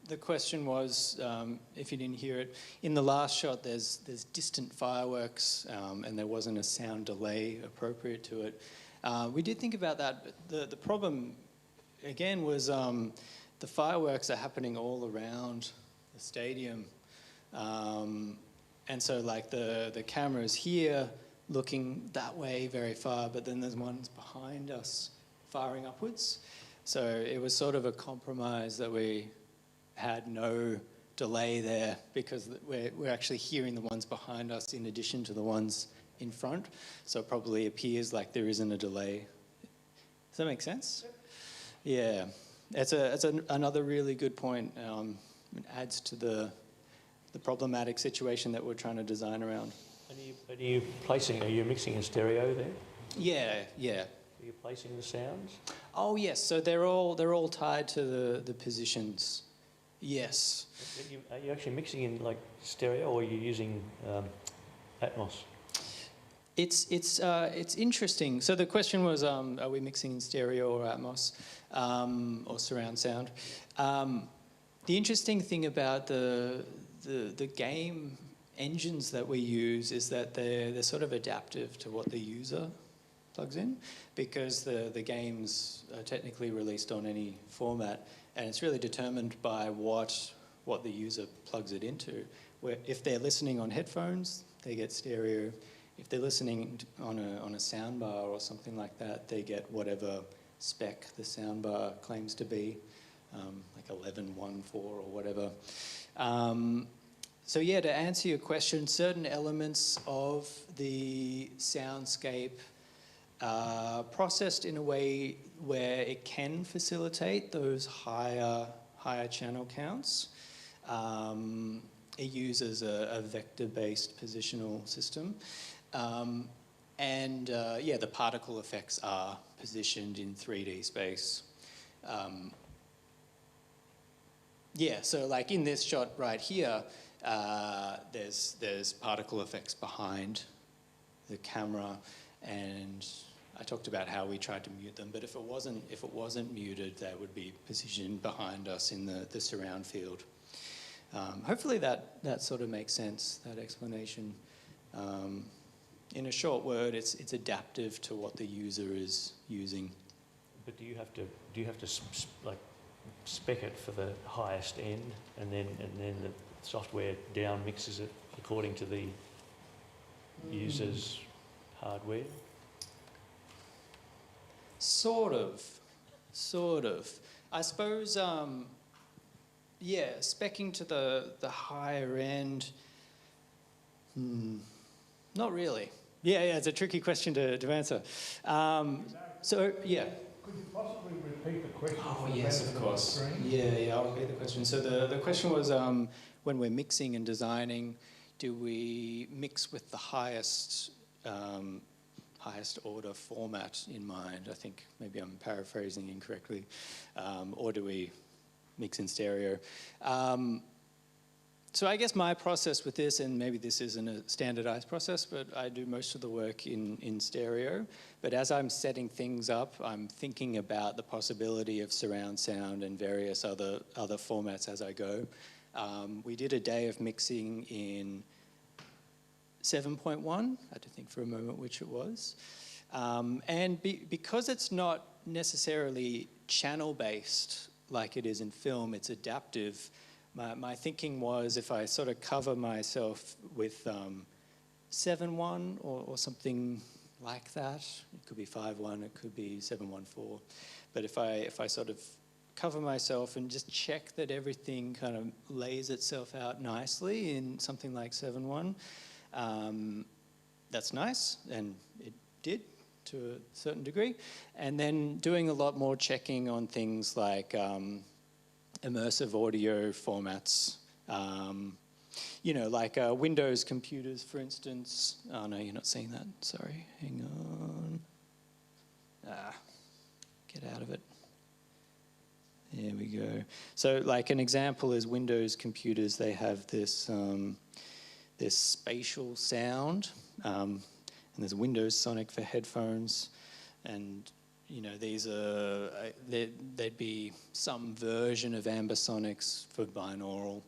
The question was, if you didn't hear it, in the last shot there's distant fireworks and there wasn't a sound delay appropriate to it. We did think about that, but the problem, again, was the fireworks are happening all around the stadium. And so like the camera's here looking that way very far, but then there's ones behind us firing upwards. So it was sort of a compromise that we had no delay there because we're actually hearing the ones behind us in addition to the ones in front. So it probably appears like there isn't a delay. Does that make sense? Yeah. It's another really good point. It adds to the problematic situation that we're trying to design around. And are you mixing in stereo there? Yeah. Are you placing the sounds? Oh yes, so they're all tied to the positions. Yes. Are you actually mixing in like stereo, or are you using Atmos? It's interesting. So the question was, are we mixing in stereo or Atmos or surround sound? The interesting thing about the game engines that we use is that they're sort of adaptive to what the user plugs in, because the games are technically released on any format, and it's really determined by what the user plugs it into. Where if they're listening on headphones, they get stereo. If they're listening on a soundbar or something like that, they get whatever spec the soundbar claims to be, like 11.1.4 or whatever. So yeah, to answer your question, certain elements of the soundscape are processed in a way where it can facilitate those higher channel counts. It uses a vector-based positional system. The particle effects are positioned in 3D space. So like in this shot right here, there's particle effects behind the camera, and I talked about how we tried to mute them, but if it wasn't muted, they would be positioned behind us in the surround field. Hopefully that sort of makes sense, that explanation. In a short word, it's adaptive to what the user is using. But do you have to like spec it for the highest end, and then the software down mixes it according to the user's hardware? Sort of. I suppose, speccing to the higher end, not really. Yeah, it's a tricky question to answer. So, yeah. Could you possibly repeat the question? Oh, yes, of course. Yeah, I'll repeat the question. So the question was, when we're mixing and designing, do we mix with the highest order format in mind? I think maybe I'm paraphrasing incorrectly. Or do we mix in stereo? So I guess my process with this, and maybe this isn't a standardized process, but I do most of the work in stereo. But as I'm setting things up, I'm thinking about the possibility of surround sound and various other formats as I go. We did a day of mixing in 7.1. I had to think for a moment which it was. Because it's not necessarily channel-based like it is in film, it's adaptive. My thinking was, if I sort of cover myself with 7.1 or something like that. It could be 5-1, it could be 7-1-4. But if I sort of cover myself and just check that everything kind of lays itself out nicely in something like 7-1, that's nice, and it did to a certain degree. And then doing a lot more checking on things like immersive audio formats, you know, like Windows computers, for instance. Oh no, you're not seeing that, sorry, hang on. Get out of it. There we go. So like an example is Windows computers, they have this, this spatial sound, and there's Windows Sonic for headphones, and you know, these are, there'd be some version of ambisonics for binaural.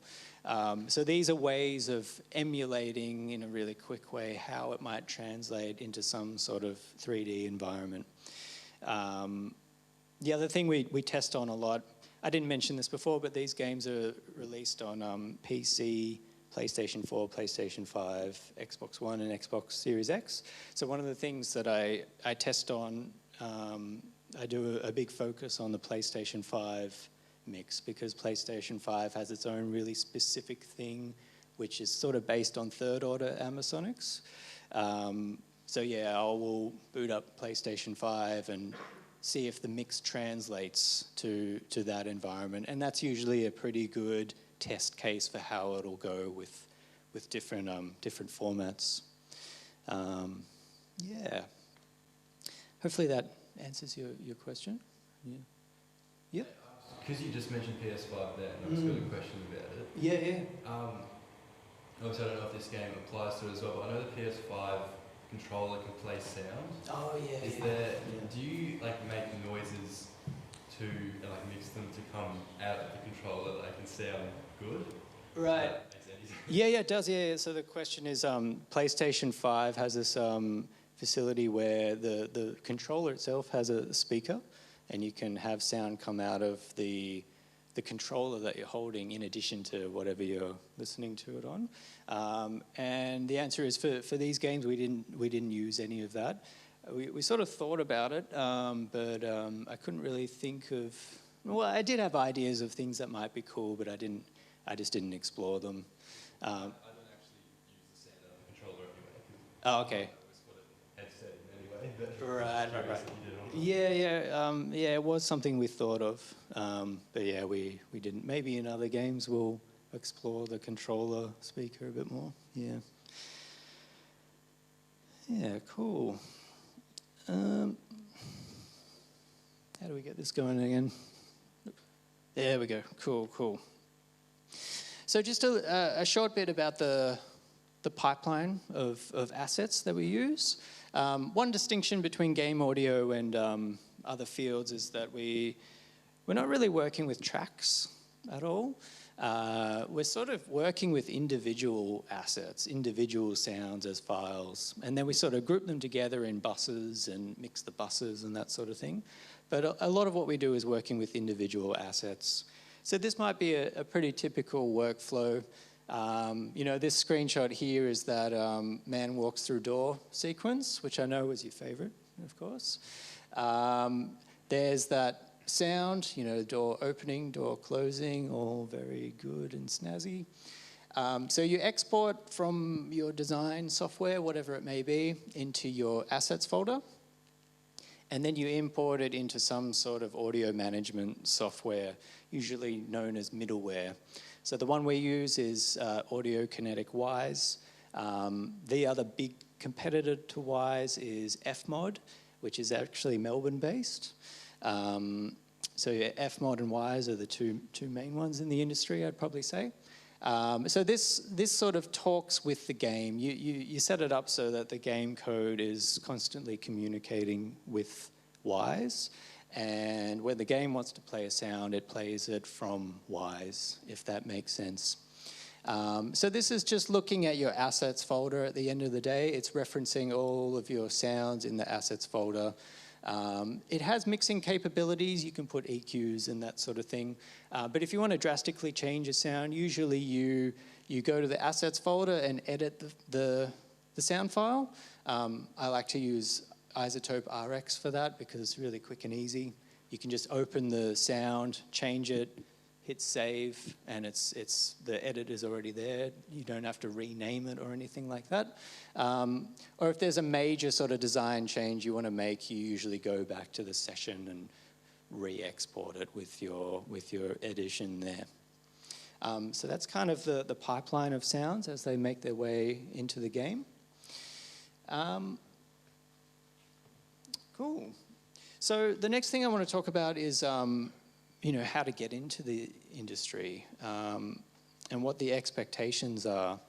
So these are ways of emulating in a really quick way how it might translate into some sort of 3D environment. The other thing we test on a lot, I didn't mention this before, but these games are released on PC, PlayStation 4, PlayStation 5, Xbox One, and Xbox Series X. So one of the things that I test on, I do a big focus on the PlayStation 5 mix, because PlayStation 5 has its own really specific thing, which is sort of based on third-order ambisonics. So yeah, I will boot up PlayStation 5 and see if the mix translates to that environment. And that's usually a pretty good test case for how it'll go with different formats. Yeah. Hopefully that answers your question. Yeah. Yep. Because you just mentioned PS5 there, and I was got a question about it. Yeah. Obviously, I don't know if this game applies to it as well, but I know the PS5 controller can play sound. Oh yeah. Is there? Do you like make noises to like mix them to come out of the controller that can sound good? Right. Yeah, it does. Yeah. So the question is, PlayStation 5 has this facility where the controller itself has a speaker, and you can have sound come out of the controller that you're holding in addition to whatever you're listening to it on. And the answer is for these games we didn't use any of that. We sort of thought about it, but I couldn't really think of. Well, I did have ideas of things that might be cool, but I just didn't explore them. I don't actually use the sound out of the controller anyway. Oh, okay. Headset anyway. But Right. Yeah, it was something we thought of, but yeah, we didn't. Maybe in other games we'll explore the controller speaker a bit more. Yeah. Yeah, cool. How do we get this going again? There we go. Cool. So just a short bit about the pipeline of assets that we use. One distinction between game audio and other fields is that we're not really working with tracks at all. We're sort of working with individual assets, individual sounds as files, and then we sort of group them together in buses and mix the buses and that sort of thing. But a lot of what we do is working with individual assets. So this might be a pretty typical workflow. You know, this screenshot here is that man walks through door sequence, which I know was your favorite, of course. There's that sound, you know, door opening, door closing, all very good and snazzy. So you export from your design software, whatever it may be, into your assets folder. And then you import it into some sort of audio management software, usually known as middleware. So the one we use is Audio Kinetic Wise. The other big competitor to Wise is FMod, which is actually Melbourne-based. So yeah, FMod and Wise are the two main ones in the industry, I'd probably say. So this sort of talks with the game. You set it up so that the game code is constantly communicating with Wise. And when the game wants to play a sound, it plays it from Wise, if that makes sense. So this is just looking at your assets folder at the end of the day. It's referencing all of your sounds in the assets folder. It has mixing capabilities. You can put EQs and that sort of thing. But if you want to drastically change a sound, usually you go to the assets folder and edit the the sound file. I like to use Isotope RX for that because it's really quick and easy. You can just open the sound, change it, hit save, and it's the edit is already there. You don't have to rename it or anything like that. Or if there's a major sort of design change you want to make, you usually go back to the session and re-export it with your edition there. So that's kind of the pipeline of sounds as they make their way into the game. Cool. So the next thing I want to talk about is how to get into the industry and what the expectations are.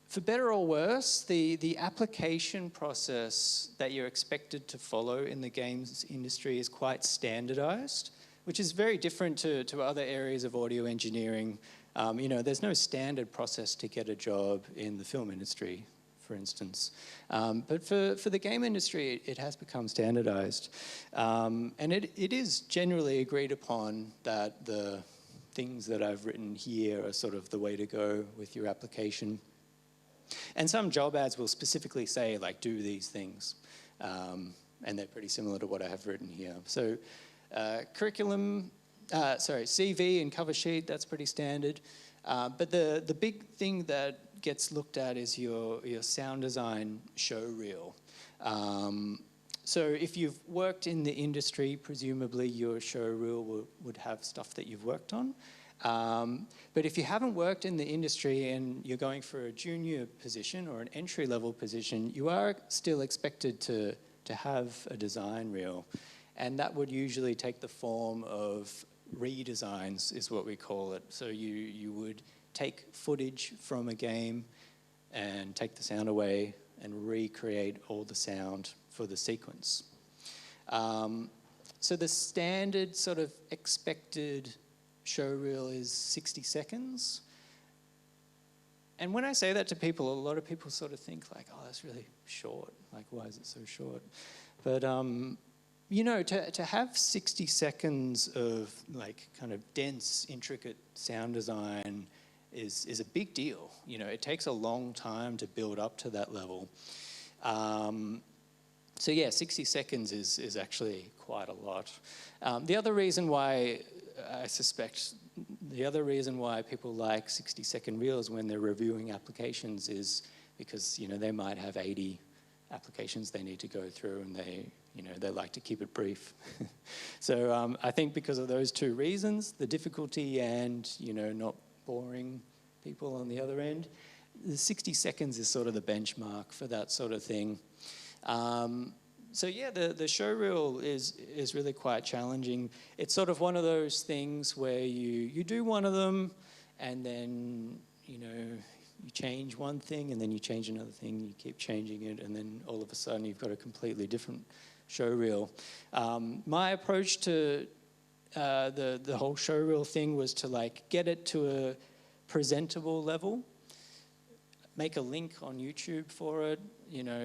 For better or worse, the application process that you're expected to follow in the games industry is quite standardized, which is very different to other areas of audio engineering. There's no standard process to get a job in the film industry, for instance. But for the game industry, it has become standardized. And it is generally agreed upon that the things that I've written here are sort of the way to go with your application. And some job ads will specifically say, like, do these things. And they're pretty similar to what I have written here. So CV and cover sheet, that's pretty standard. But the big thing that gets looked at is your sound design show reel. So if you've worked in the industry, presumably your show reel would have stuff that you've worked on. But if you haven't worked in the industry and you're going for a junior position or an entry-level position, you are still expected to have a design reel. And that would usually take the form of redesigns, is what we call it. So you would take footage from a game and take the sound away and recreate all the sound for the sequence. So the standard sort of expected show reel is 60 seconds. And when I say that to people, a lot of people sort of think like, oh, that's really short. Like, why is it so short? But, to have 60 seconds of like kind of dense, intricate sound design is a big deal. It takes a long time to build up to that level. 60 seconds is actually quite a lot. The other reason why people like 60-second reels when they're reviewing applications is because, they might have 80 applications they need to go through and they like to keep it brief. So I think because of those two reasons, the difficulty and, not boring people on the other end, the 60 seconds is sort of the benchmark for that sort of thing. The show reel is really quite challenging. It's sort of one of those things where you do one of them and then, you change one thing and then you change another thing, you keep changing it, and then all of a sudden you've got a completely different show reel. My approach to the whole show reel thing was to get it to a presentable level, make a link on YouTube for it,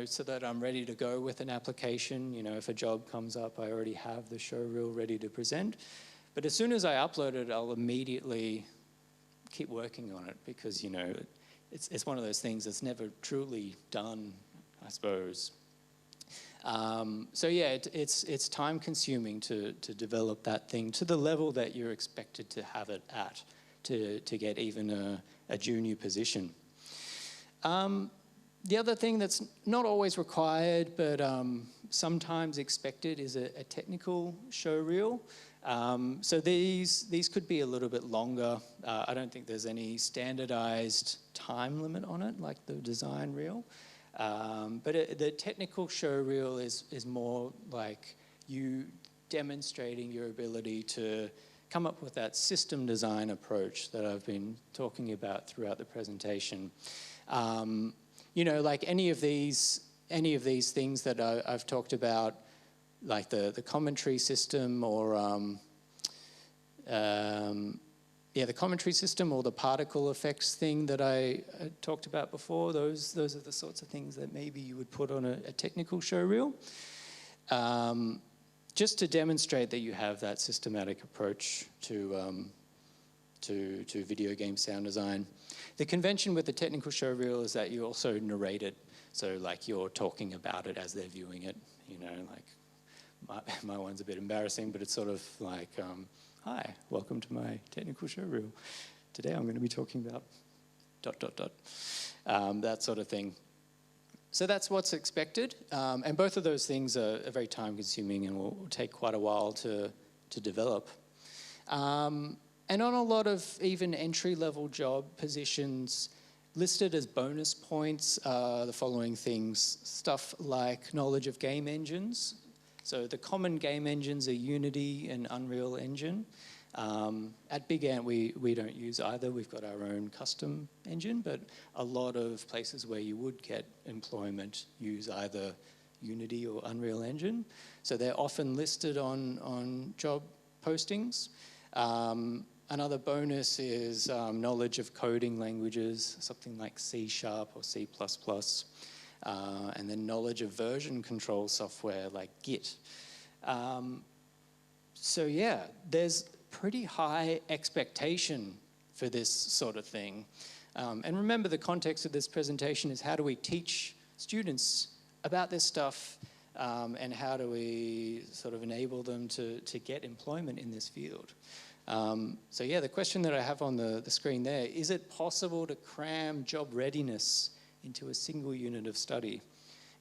so that I'm ready to go with an application. If a job comes up, I already have the show reel ready to present. But as soon as I upload it, I'll immediately keep working on it because, it's one of those things that's never truly done, I suppose. It's time consuming to develop that thing to the level that you're expected to have it at to get even a junior position. The other thing that's not always required but sometimes expected is a technical show reel. So these could be a little bit longer. I don't think there's any standardized time limit on it like the design reel. But the technical show reel is more like you demonstrating your ability to come up with that system design approach that I've been talking about throughout the presentation. Like any of these things that I've talked about, like the commentary system or the commentary system or the particle effects thing that I talked about before, those are the sorts of things that maybe you would put on a technical show reel. Just to demonstrate that you have that systematic approach to to video game sound design. The convention with the technical show reel is that you also narrate it. So like you're talking about it as they're viewing it, you know, like my one's a bit embarrassing, but it's sort of like, hi, welcome to my technical show reel. Today I'm going to be talking about ... that sort of thing. So that's what's expected. And both of those things are very time consuming and will take quite a while to develop. And on a lot of even entry-level job positions, listed as bonus points are the following things. Stuff like knowledge of game engines. So the common game engines are Unity and Unreal Engine. At Big Ant, we don't use either. We've got our own custom engine, but a lot of places where you would get employment use either Unity or Unreal Engine. So they're often listed on job postings. Another bonus is knowledge of coding languages, something like C# or C++, and then knowledge of version control software like Git. So yeah, there's pretty high expectation for this sort of thing. And remember, the context of this presentation is how do we teach students about this stuff, and how do we sort of enable them to get employment in this field. So yeah, the question that I have on the screen there, is it possible to cram job readiness into a single unit of study?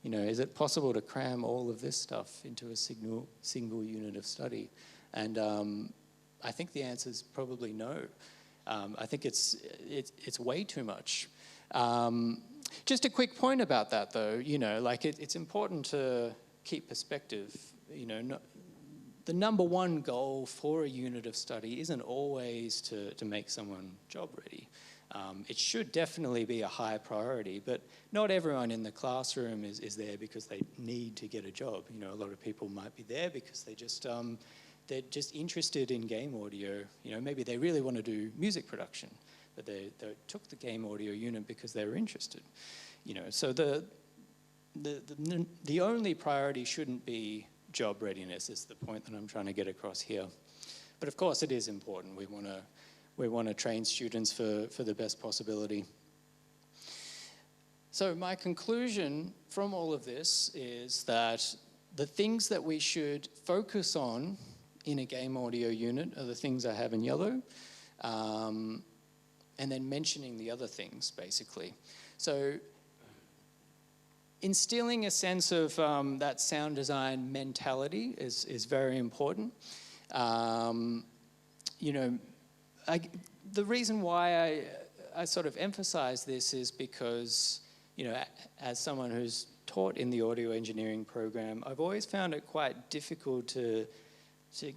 You know, is it possible to cram all of this stuff into a single unit of study? And I think the answer is probably no. I think it's way too much. Just a quick point about that, though. You know, like it's important to keep perspective. You know, the number one goal for a unit of study isn't always to make someone job ready. It should definitely be a high priority, but not everyone in the classroom is there because they need to get a job. You know, a lot of people might be there because they're just interested in game audio. You know, maybe they really want to do music production, but they took the game audio unit because they were interested. You know, so the only priority shouldn't be job readiness, is the point that I'm trying to get across here. But of course it is important. We want to train students for the best possibility. So my conclusion from all of this is that the things that we should focus on in a game audio unit are the things I have in yellow, and then mentioning the other things, basically. So instilling a sense of that sound design mentality is very important. You know, the reason why I sort of emphasize this is because, you know, as someone who's taught in the audio engineering program, I've always found it quite difficult to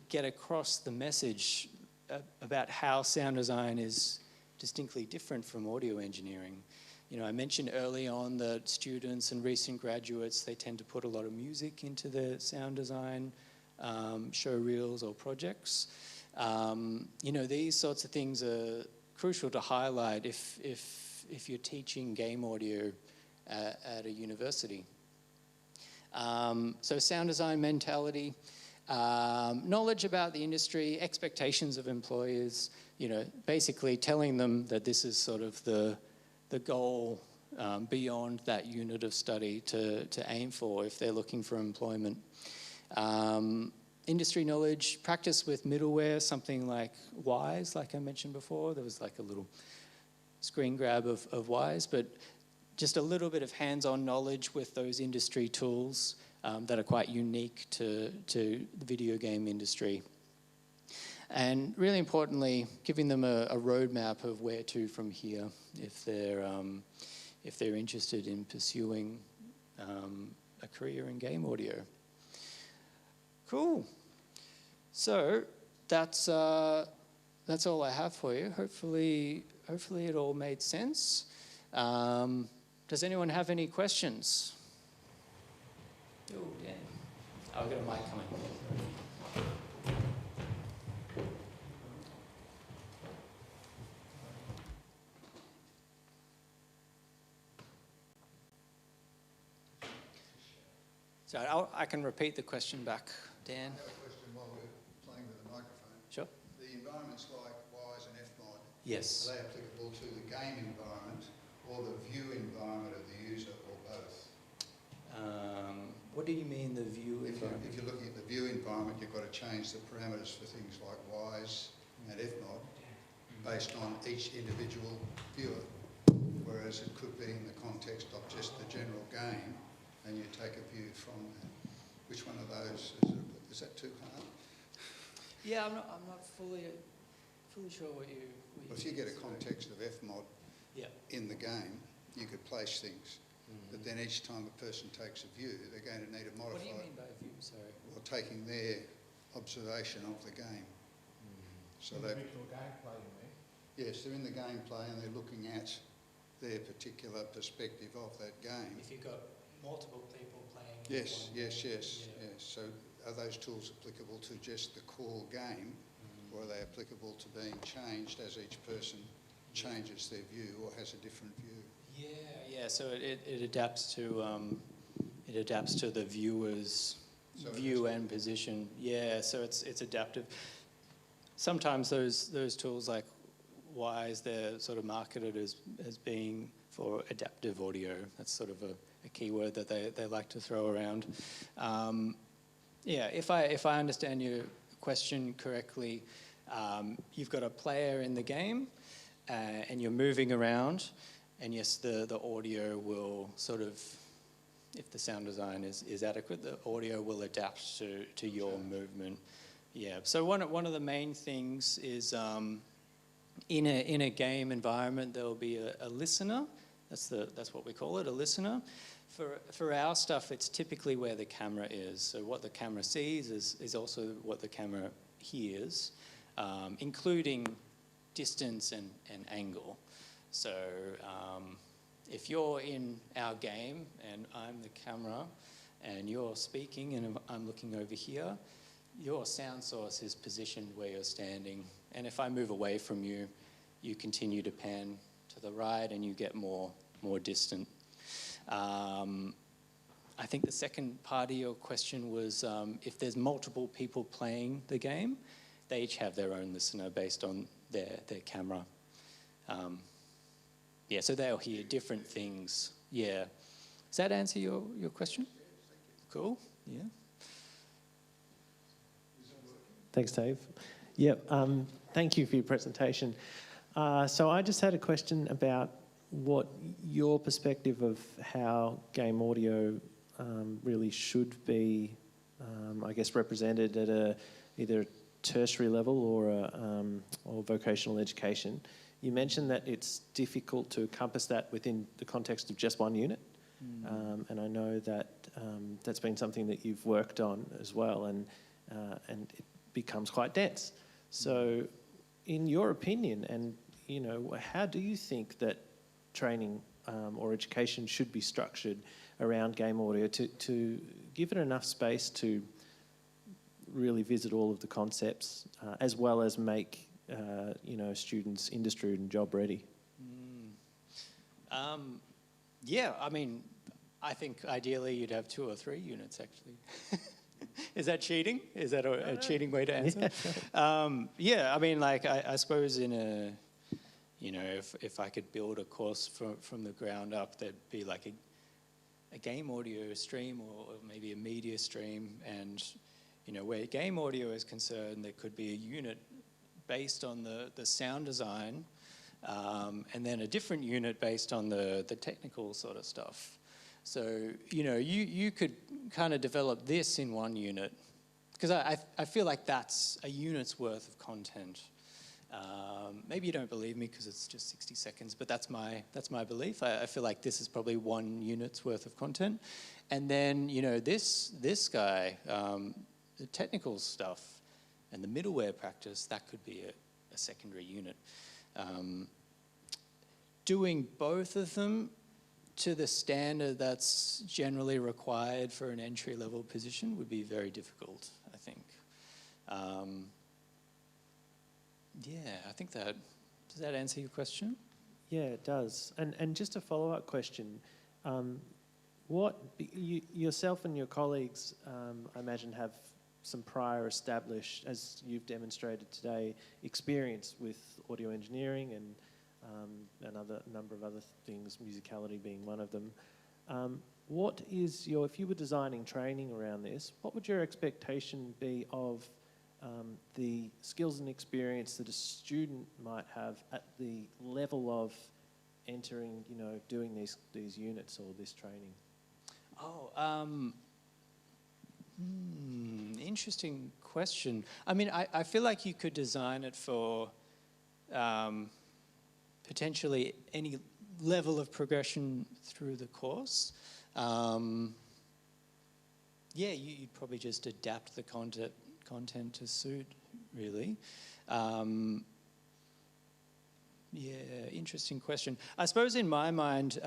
get across the message about how sound design is distinctly different from audio engineering. You know, I mentioned early on that students and recent graduates, they tend to put a lot of music into their sound design show reels or projects. You know, these sorts of things are crucial to highlight if you're teaching game audio at a university. So sound design mentality, knowledge about the industry, expectations of employers, you know, basically telling them that this is sort of the goal beyond that unit of study to aim for if they're looking for employment. Industry knowledge, practice with middleware, something like Wise, like I mentioned before. There was like a little screen grab of Wise, but just a little bit of hands-on knowledge with those industry tools that are quite unique to the video game industry. And really importantly, giving them a roadmap of where to from here if they're interested in pursuing a career in game audio. Cool. So that's all I have for you. Hopefully it all made sense. Does anyone have any questions? Oh, yeah. I've got a mic coming. So I can repeat the question back, Dan. I have a question while we're playing with the microphone. Sure. The environments like Wise and Fmod, Yes. Are they applicable to the game environment or the view environment of the user, or both? What do you mean, the view environment? If you're looking at the view environment, you've got to change the parameters for things like Ys and Fmod based on each individual viewer, whereas it could be in the context of just the general game, and you take a view from that. Which one of those is that too hard? Yeah, I'm not fully sure what you. Well, if you get a context of Fmod in the game, you could place things. But then each time a person takes a view, they're going to need a modifier. What do you mean by view? Sorry. Well, taking their observation of the game. So they. Individual gameplay, you mean? Yes, they're in the gameplay and they're looking at their particular perspective of that game. If you've got multiple people playing. Yes. So are those tools applicable to just the core game, or are they applicable to being changed as each person changes their view or has a different view? Yeah. So it adapts to the viewer's view and position. Yeah. So it's adaptive. Sometimes those tools like Wise, they're sort of marketed as being for adaptive audio. That's sort of a keyword that they like to throw around. If I understand your question correctly, you've got a player in the game and you're moving around, and yes, the audio will sort of, if the sound design is adequate, the audio will adapt to your movement. Yeah. So one of the main things is in a game environment there will be a listener. That's what we call it, a listener. For our stuff, it's typically where the camera is. So what the camera sees is also what the camera hears, including distance and angle. So if you're in our game and I'm the camera and you're speaking and I'm looking over here, your sound source is positioned where you're standing. And if I move away from you, you continue to pan to the right and you get more distant. I think the second part of your question was if there's multiple people playing the game, they each have their own listener based on their camera. So they'll hear different things. Yeah. Does that answer your question? Cool. Yeah. Thanks, Dave. Thank you for your presentation. So I just had a question about what your perspective of how game audio really should be, represented at either a tertiary level or vocational education. You mentioned that it's difficult to encompass that within the context of just one unit, and I know that that's been something that you've worked on as well, and it becomes quite dense. So, in your opinion, and how do you think that training or education should be structured around game audio to give it enough space to really visit all of the concepts, as well as make students industry and job ready? I think ideally you'd have 2 or 3 units actually. Is that cheating? Is that a cheating way to answer? I suppose in a, if I could build a course from the ground up, there'd be like a game audio stream or maybe a media stream, and where game audio is concerned, there could be a unit based on the sound design, and then a different unit based on the technical sort of stuff. So, you could kind of develop this in one unit, because I feel like that's a unit's worth of content. Maybe you don't believe me because it's just 60 seconds, but that's my belief. I feel like this is probably 1 unit's worth of content. And then, this guy, the technical stuff and the middleware practice, that could be a secondary unit. Doing both of them to the standard that's generally required for an entry-level position would be very difficult, I think. I think that, does that answer your question? Yeah, it does. And just a follow-up question. Yourself and your colleagues, I imagine, have some prior established, as you've demonstrated today, experience with audio engineering and another number of other things, musicality being one of them. What is your, if you were designing training around this, what would your expectation be of the skills and experience that a student might have at the level of entering, you know, doing these units or this training? Interesting question. I mean, I feel like you could design it for potentially any level of progression through the course. Yeah, you'd probably just adapt the content to suit, really. Yeah, interesting question. I suppose in my mind,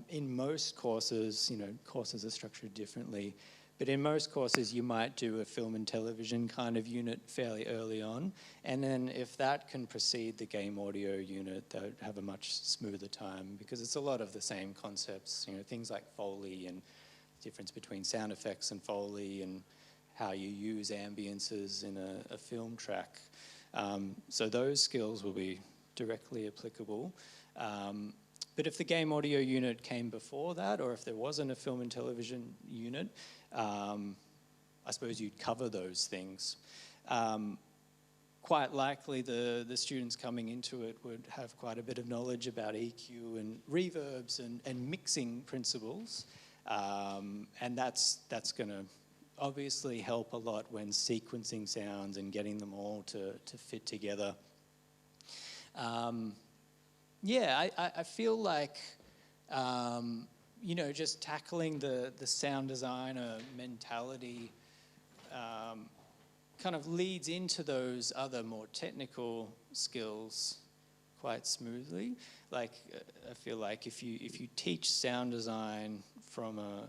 in most courses, you know, courses are structured differently, but in most courses you might do a film and television kind of unit fairly early on, and then if that can precede the game audio unit, they would have a much smoother time, because it's a lot of the same concepts, you know, things like Foley and difference between sound effects and Foley and how you use ambiences in a film track. So those skills will be directly applicable. But if the game audio unit came before that, or if there wasn't a film and television unit, I suppose you'd cover those things. Quite likely the students coming into it would have quite a bit of knowledge about EQ and reverbs and mixing principles. And that's going to obviously help a lot when sequencing sounds and getting them all to fit together. Yeah, I feel like, you know, just tackling the sound designer mentality kind of leads into those other more technical skills quite smoothly. Like, I feel like if you teach sound design from a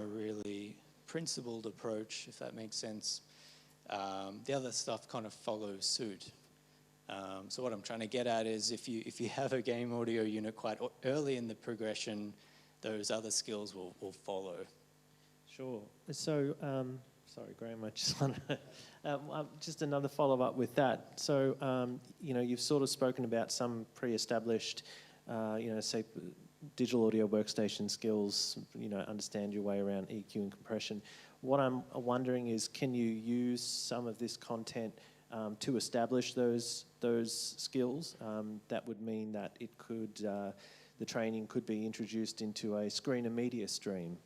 really principled approach, if that makes sense, the other stuff kind of follows suit. So what I'm trying to get at is if you have a game audio unit quite early in the progression, those other skills will follow. Sure. So, sorry, Graham, I just want to, just another follow-up with that. So, you know, you've sort of spoken about some pre-established, you know, say, digital audio workstation skills, you know, understand your way around EQ and compression. What I'm wondering is, can you use some of this content to establish those skills? That would mean that it could, the training could be introduced into a screen and media stream,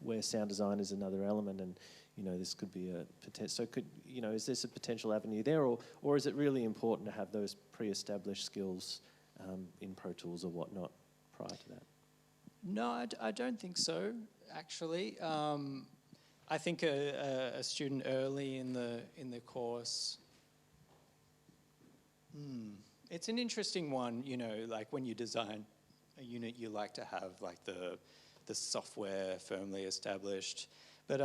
where sound design is another element, and you know this could be a potential. So, could you know, is this a potential avenue there, or is it really important to have those pre-established skills in Pro Tools or whatnot prior to that? No, I don't think so. Actually, I think a student early in the course. It's an interesting one, you know, like when you design a unit, you like to have like the software firmly established. But,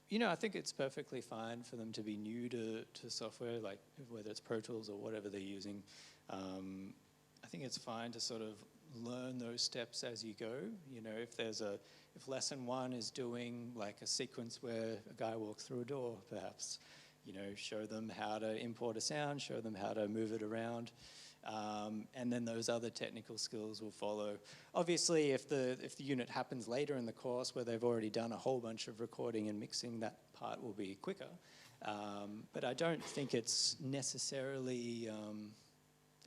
you know, I think it's perfectly fine for them to be new to software, like whether it's Pro Tools or whatever they're using. I think it's fine to sort of learn those steps as you go. You know, if lesson one is doing like a sequence where a guy walks through a door, perhaps, you know, show them how to import a sound, show them how to move it around, and then those other technical skills will follow. Obviously, if the unit happens later in the course where they've already done a whole bunch of recording and mixing, that part will be quicker. But I don't think it's necessarily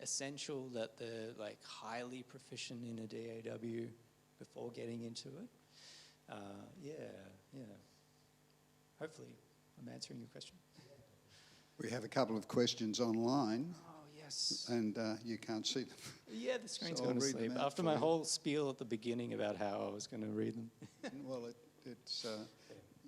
essential that they're like highly proficient in a DAW before getting into it. Yeah. Hopefully I'm answering your question. We have a couple of questions online. Oh, yes. And you can't see them. Yeah, the screen's So going to I'll read them sleep. out After for my you. whole spiel at the beginning about how I was going to read them. Well, it's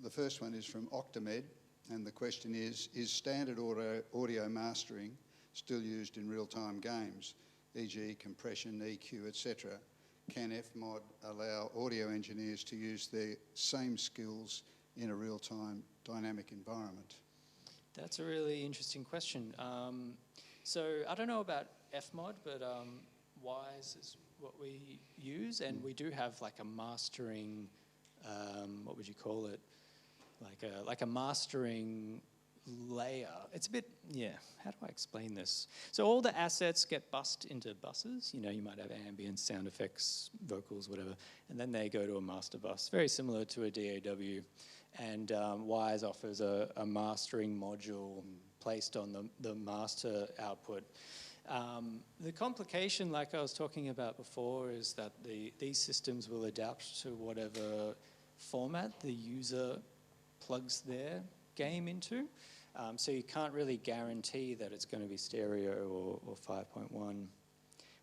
the first one is from Octamed, and the question is standard audio mastering still used in real-time games, e.g. compression, EQ, etc.? Can FMOD allow audio engineers to use their same skills in a real-time dynamic environment? That's a really interesting question. So I don't know about FMOD, but WISE is what we use, and we do have like a mastering, what would you call it? like a mastering layer. It's a bit, yeah, how do I explain this? So all the assets get bussed into buses. You know, you might have ambience, sound effects, vocals, whatever, and then they go to a master bus, very similar to a DAW. And Wise offers a mastering module placed on the master output. The complication, like I was talking about before, is that these systems will adapt to whatever format the user plugs their game into. So you can't really guarantee that it's going to be stereo or 5.1.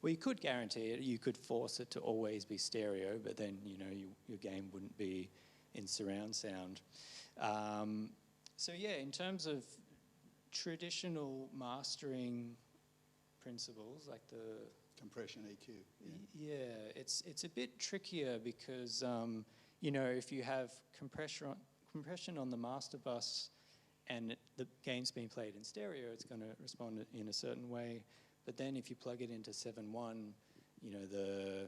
Well, you could guarantee it. You could force it to always be stereo, but then, you know, your game wouldn't be in surround sound. So yeah, in terms of traditional mastering principles, like the Compression EQ. yeah, it's a bit trickier because you know, if you have compression on the master bus and the game's being played in stereo, it's going to respond in a certain way. But then if you plug it into 7.1, you know, the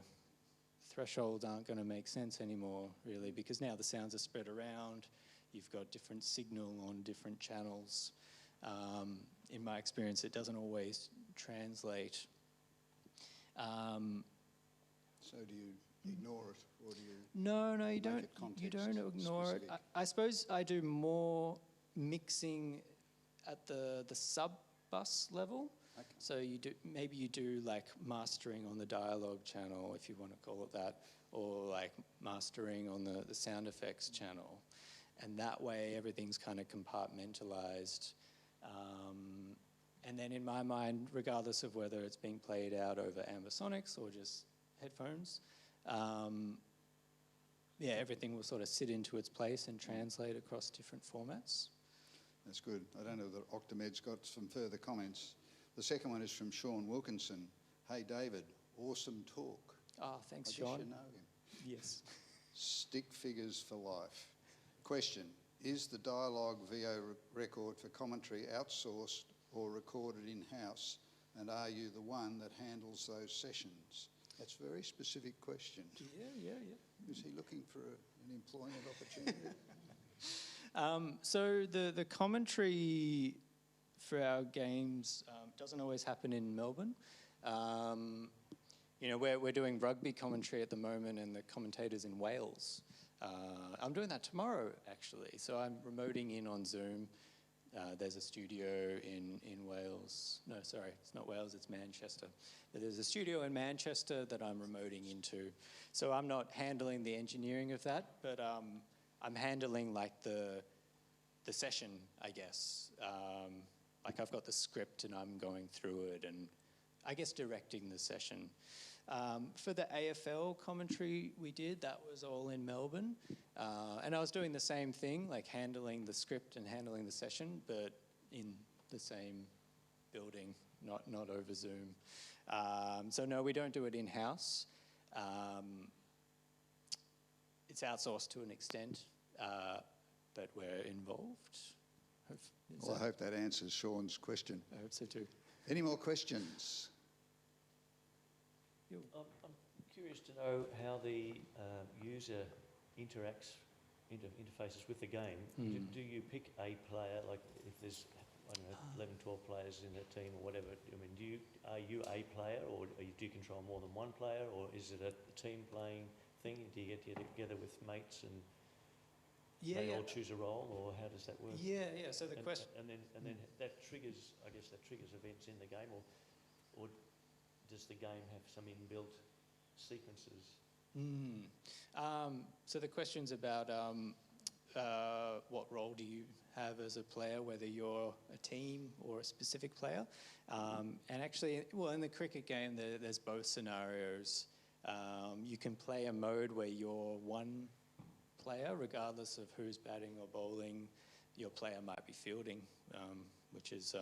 thresholds aren't going to make sense anymore, really, because now the sounds are spread around. You've got different signal on different channels. In my experience, it doesn't always translate. So do you ignore it, or do you? No, you make don't. it context You don't ignore specific? it. I suppose I do more mixing at the sub bus level. Okay. So maybe you do like mastering on the dialogue channel, if you want to call it that, or like mastering on the sound effects channel, and that way everything's kind of compartmentalized. And then in my mind, regardless of whether it's being played out over ambisonics or just headphones, yeah, everything will sort of sit into its place and translate across different formats. That's good. I don't know that Octamed's got some further comments. The second one is from Sean Wilkinson. Hey, David, awesome talk. Oh, thanks, I Sean. guess you know him. Yes. Stick figures for life. Question, is the dialogue VO record for commentary outsourced or recorded in-house, and are you the one that handles those sessions? That's a very specific question. Yeah. Is he looking for an employment opportunity? So the commentary for our games doesn't always happen in Melbourne. You know, we're doing rugby commentary at the moment, and the commentator's in Wales. I'm doing that tomorrow, actually. So I'm remoting in on Zoom. There's a studio in Wales. No, sorry, it's not Wales, it's Manchester. But there's a studio in Manchester that I'm remoting into. So I'm not handling the engineering of that, but I'm handling like the session, I guess. Like I've got the script and I'm going through it and I guess directing the session. For the AFL commentary we did, that was all in Melbourne. And I was doing the same thing, like handling the script and handling the session, but in the same building, not over Zoom. So no, we don't do it in-house. It's outsourced to an extent, but we're involved. Well, I hope that answers Sean's question. I hope so too. Any more questions? I'm curious to know how the user interfaces with the game. Do you pick a player, like if there's, I don't know, 11, 12 players in a team or whatever, I mean, are you a player, or do you control more than one player, or is it a team playing thing? Do you get together with mates and they all choose a role, or how does that work? Yeah. So the question, and then that triggers, I guess, events in the game, or does the game have some inbuilt sequences? So the question's about what role do you have as a player, whether you're a team or a specific player. And actually, well, in the cricket game, there's both scenarios. You can play a mode where you're one player, regardless of who's batting or bowling. Your player might be fielding, which is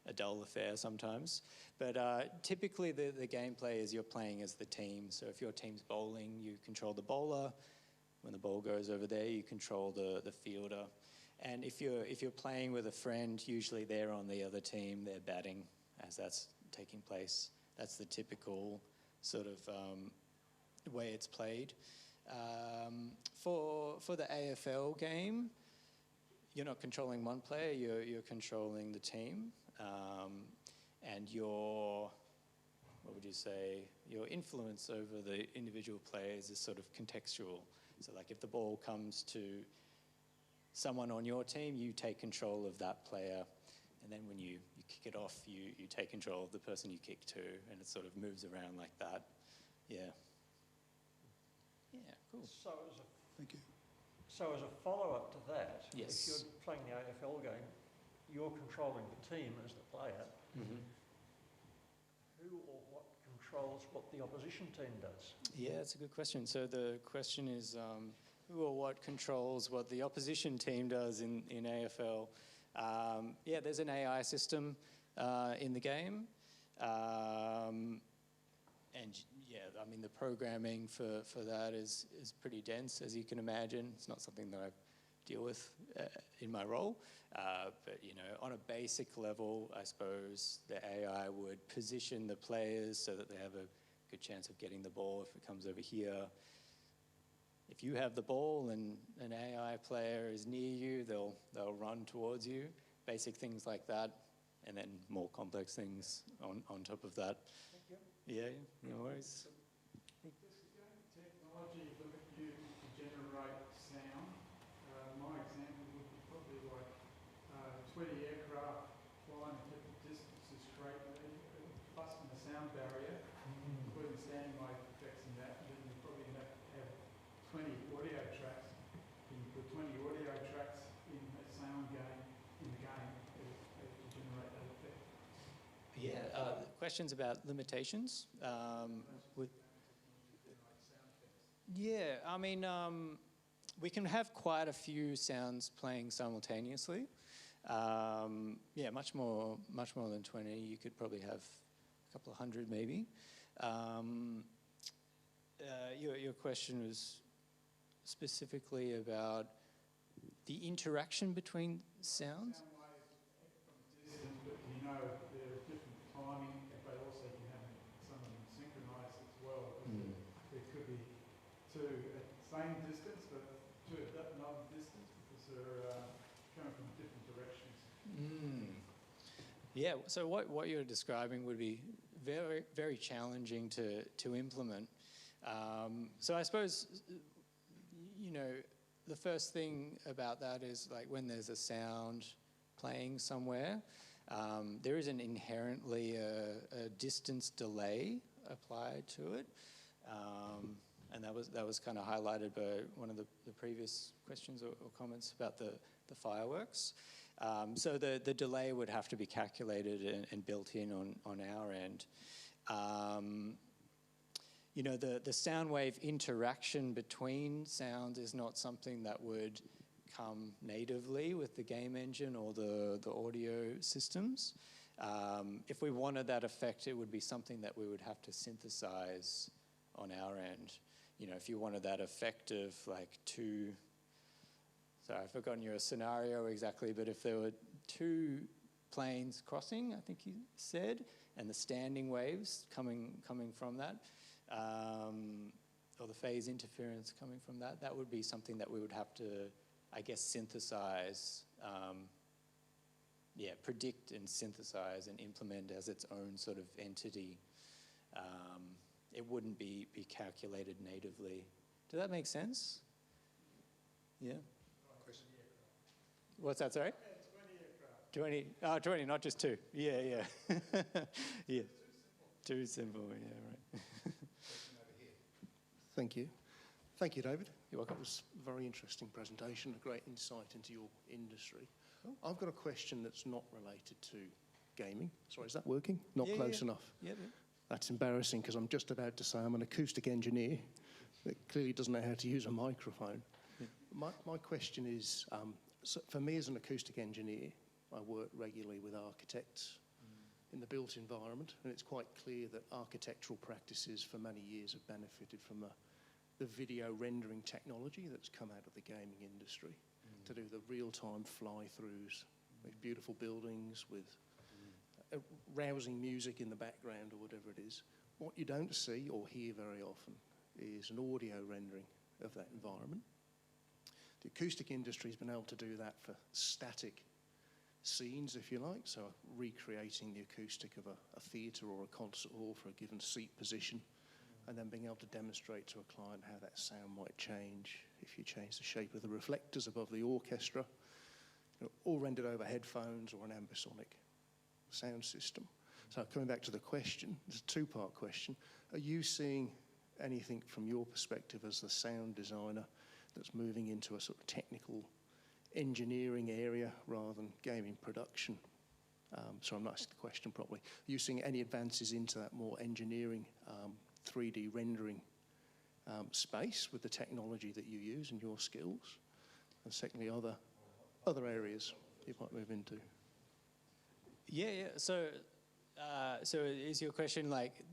a dull affair sometimes. But typically the gameplay is you're playing as the team. So if your team's bowling, you control the bowler. When the ball goes over there, you control the fielder. And if you're playing with a friend, usually they're on the other team, they're batting as that's taking place. That's the typical sort of way it's played. For the AFL game, you're not controlling one player, you're controlling the team. And your, what would you say, your influence over the individual players is sort of contextual. So like if the ball comes to someone on your team, you take control of that player. And then when you kick it off, you take control of the person you kick to, and it sort of moves around like that. Yeah. Yeah, cool. Thank you. So as a follow-up to that, Yes. if you're playing the AFL game, you're controlling the team as the player. Mm-hmm. Who or what controls what the opposition team does? Yeah, that's a good question. So the question is, who or what controls what the opposition team does in AFL? Yeah, there's an AI system in the game. And yeah, I mean, the programming for that is pretty dense, as you can imagine. It's not something that I deal with in my role. But, you know, on a basic level, I suppose the AI would position the players so that they have a good chance of getting the ball if it comes over here. If you have the ball and an AI player is near you, they'll run towards you. Basic things like that, and then more complex things on top of that. Thank you. Yeah, no worries. Does the game technology limit you to generate sound? My example would be probably like 20 aircraft flying at different distances greatly, busting the sound barrier, including standing wave effects and that. And then you probably have 20 audio tracks. You put 20 audio tracks in a sound game, in the game, to generate that effect. Yeah, questions about limitations. Yeah, I mean, we can have quite a few sounds playing simultaneously. Yeah, much more than 20. You could probably have a couple of hundred maybe. Your question was specifically about the interaction between sounds? Sound waves from a distance, but you know there are different timing, but also you have some of them synchronised as well. There could be two at the same distance, but two at another distance because they're coming from different directions. Yeah, so what you're describing would be very, very challenging to implement. So I suppose, you know, the first thing about that is like when there's a sound playing somewhere, there is an inherently a distance delay applied to it. And that was kind of highlighted by one of the previous questions or comments about the fireworks. So the delay would have to be calculated and built in on our end. You know, the sound wave interaction between sounds is not something that would come natively with the game engine or the audio systems. If we wanted that effect, it would be something that we would have to synthesize on our end. You know, if you wanted that effect of like two, sorry, I've forgotten your scenario exactly, but if there were two planes crossing, I think you said, and the standing waves coming from that, or the phase interference coming from that, that would be something that we would have to, I guess, synthesize, predict and synthesize and implement as its own sort of entity. It wouldn't be calculated natively. Does that make sense? Yeah? What's that, sorry? 20 aircraft. 20, not just two. Yeah. Yeah. Too simple, yeah, right. Thank you. Thank you, David. You're welcome. That was a very interesting presentation, a great insight into your industry. Cool. I've got a question that's not related to gaming. Sorry, is that working? Not close enough? Yeah. That's embarrassing because I'm just about to say I'm an acoustic engineer that clearly doesn't know how to use a microphone. Yeah. My question is, so for me as an acoustic engineer, I work regularly with architects in the built environment, and it's quite clear that architectural practices for many years have benefited from the video rendering technology that's come out of the gaming industry to do the real-time fly-throughs with beautiful buildings with rousing music in the background or whatever it is. What you don't see or hear very often is an audio rendering of that environment. The acoustic industry has been able to do that for static scenes, if you like, so recreating the acoustic of a theatre or a concert hall for a given seat position, and then being able to demonstrate to a client how that sound might change if you change the shape of the reflectors above the orchestra, all rendered over headphones or an ambisonic sound system. So coming back to the question, it's a two-part question. Are you seeing anything from your perspective as the sound designer that's moving into a sort of technical engineering area rather than gaming production? So I'm not asking the question properly. Are you seeing any advances into that more engineering, 3D rendering space with the technology that you use and your skills? And secondly, other areas you might move into? Yeah. So is your question like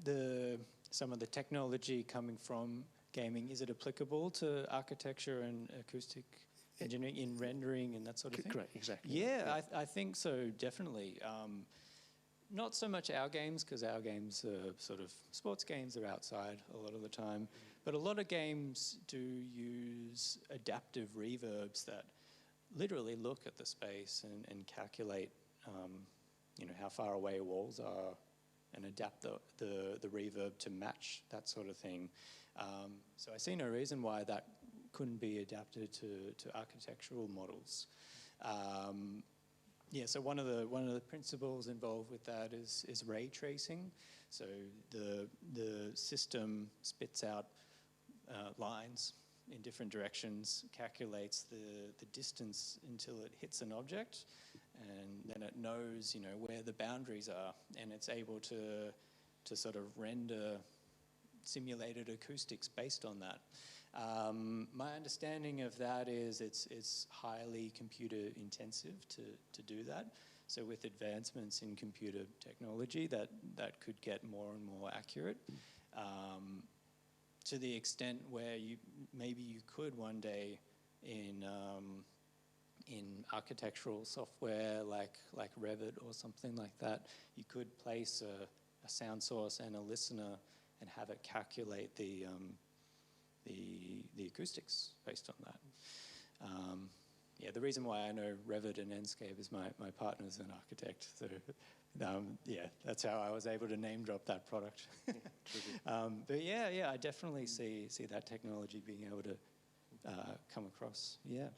some of the technology coming from gaming, is it applicable to architecture and acoustic engineering in rendering and that sort of thing? Correct, exactly. Yeah, I think so, definitely. Not so much our games, because our games are sort of sports games, are outside a lot of the time. But a lot of games do use adaptive reverbs that literally look at the space and calculate how far away walls are and adapt the reverb to match that sort of thing. So I see no reason why that couldn't be adapted to architectural models. So one of the principles involved with that is ray tracing. So the system spits out lines in different directions, calculates the distance until it hits an object, and then it knows where the boundaries are, and it's able to sort of render simulated acoustics based on that. My understanding of that is it's highly computer intensive to do that. So with advancements in computer technology, that could get more and more accurate, to the extent where maybe you could one day in architectural software like Revit or something like that, you could place a sound source and a listener and have it calculate the acoustics based on that. The reason why I know Revit and Enscape is my partner's an architect, so that's how I was able to name drop that product. But I definitely see that technology being able to come across. Yeah.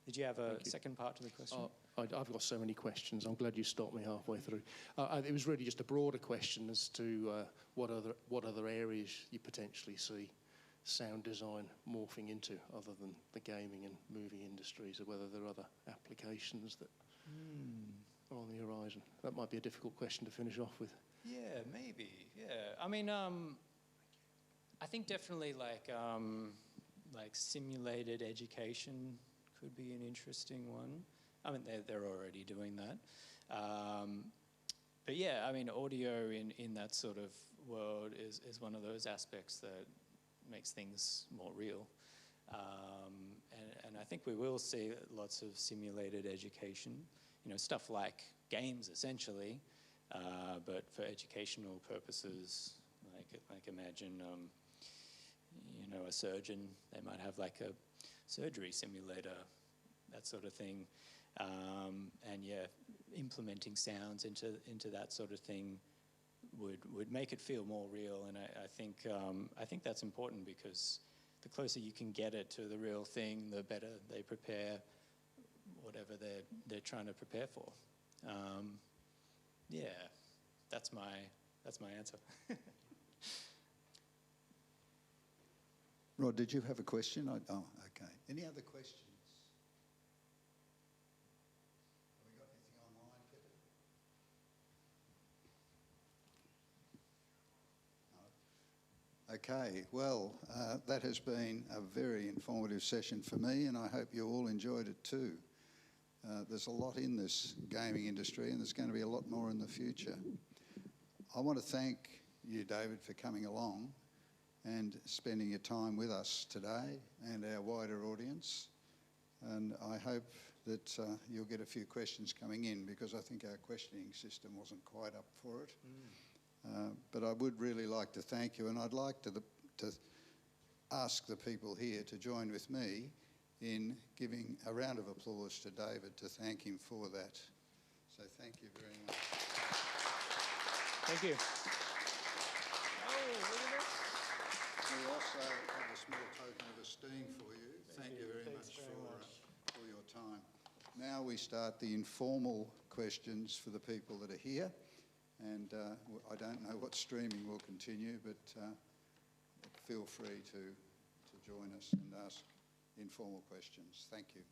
Did you have a second part to the question? I've got so many questions. I'm glad you stopped me halfway through. It was really just a broader question as to what other areas you potentially see sound design morphing into other than the gaming and movie industries, or whether there are other applications that are on the horizon. That might be a difficult question to finish off with. Yeah, maybe. Yeah. I mean, I think definitely like simulated education could be an interesting one. I mean, they're already doing that. But yeah, I mean, audio in that sort of world is one of those aspects that makes things more real. And I think we will see lots of simulated education, stuff like games essentially, but for educational purposes, like imagine, a surgeon, they might have like a surgery simulator, that sort of thing. And implementing sounds into that sort of thing would make it feel more real, and I think that's important, because the closer you can get it to the real thing, the better they prepare whatever they're trying to prepare for. That's my answer. Rod, did you have a question? Okay. Any other questions? Have we got anything online, Peter? No. Okay, well, that has been a very informative session for me, and I hope you all enjoyed it too. There's a lot in this gaming industry, and there's going to be a lot more in the future. I want to thank you, David, for coming along and spending your time with us today and our wider audience. And I hope that you'll get a few questions coming in, because I think our questioning system wasn't quite up for it. But I would really like to thank you, and I'd like to ask the people here to join with me in giving a round of applause to David to thank him for that. So thank you very much. Thank you. We also have a small token of esteem for you. Thank you very much for your time. Now we start the informal questions for the people that are here. And I don't know what streaming will continue, but feel free to join us and ask informal questions. Thank you.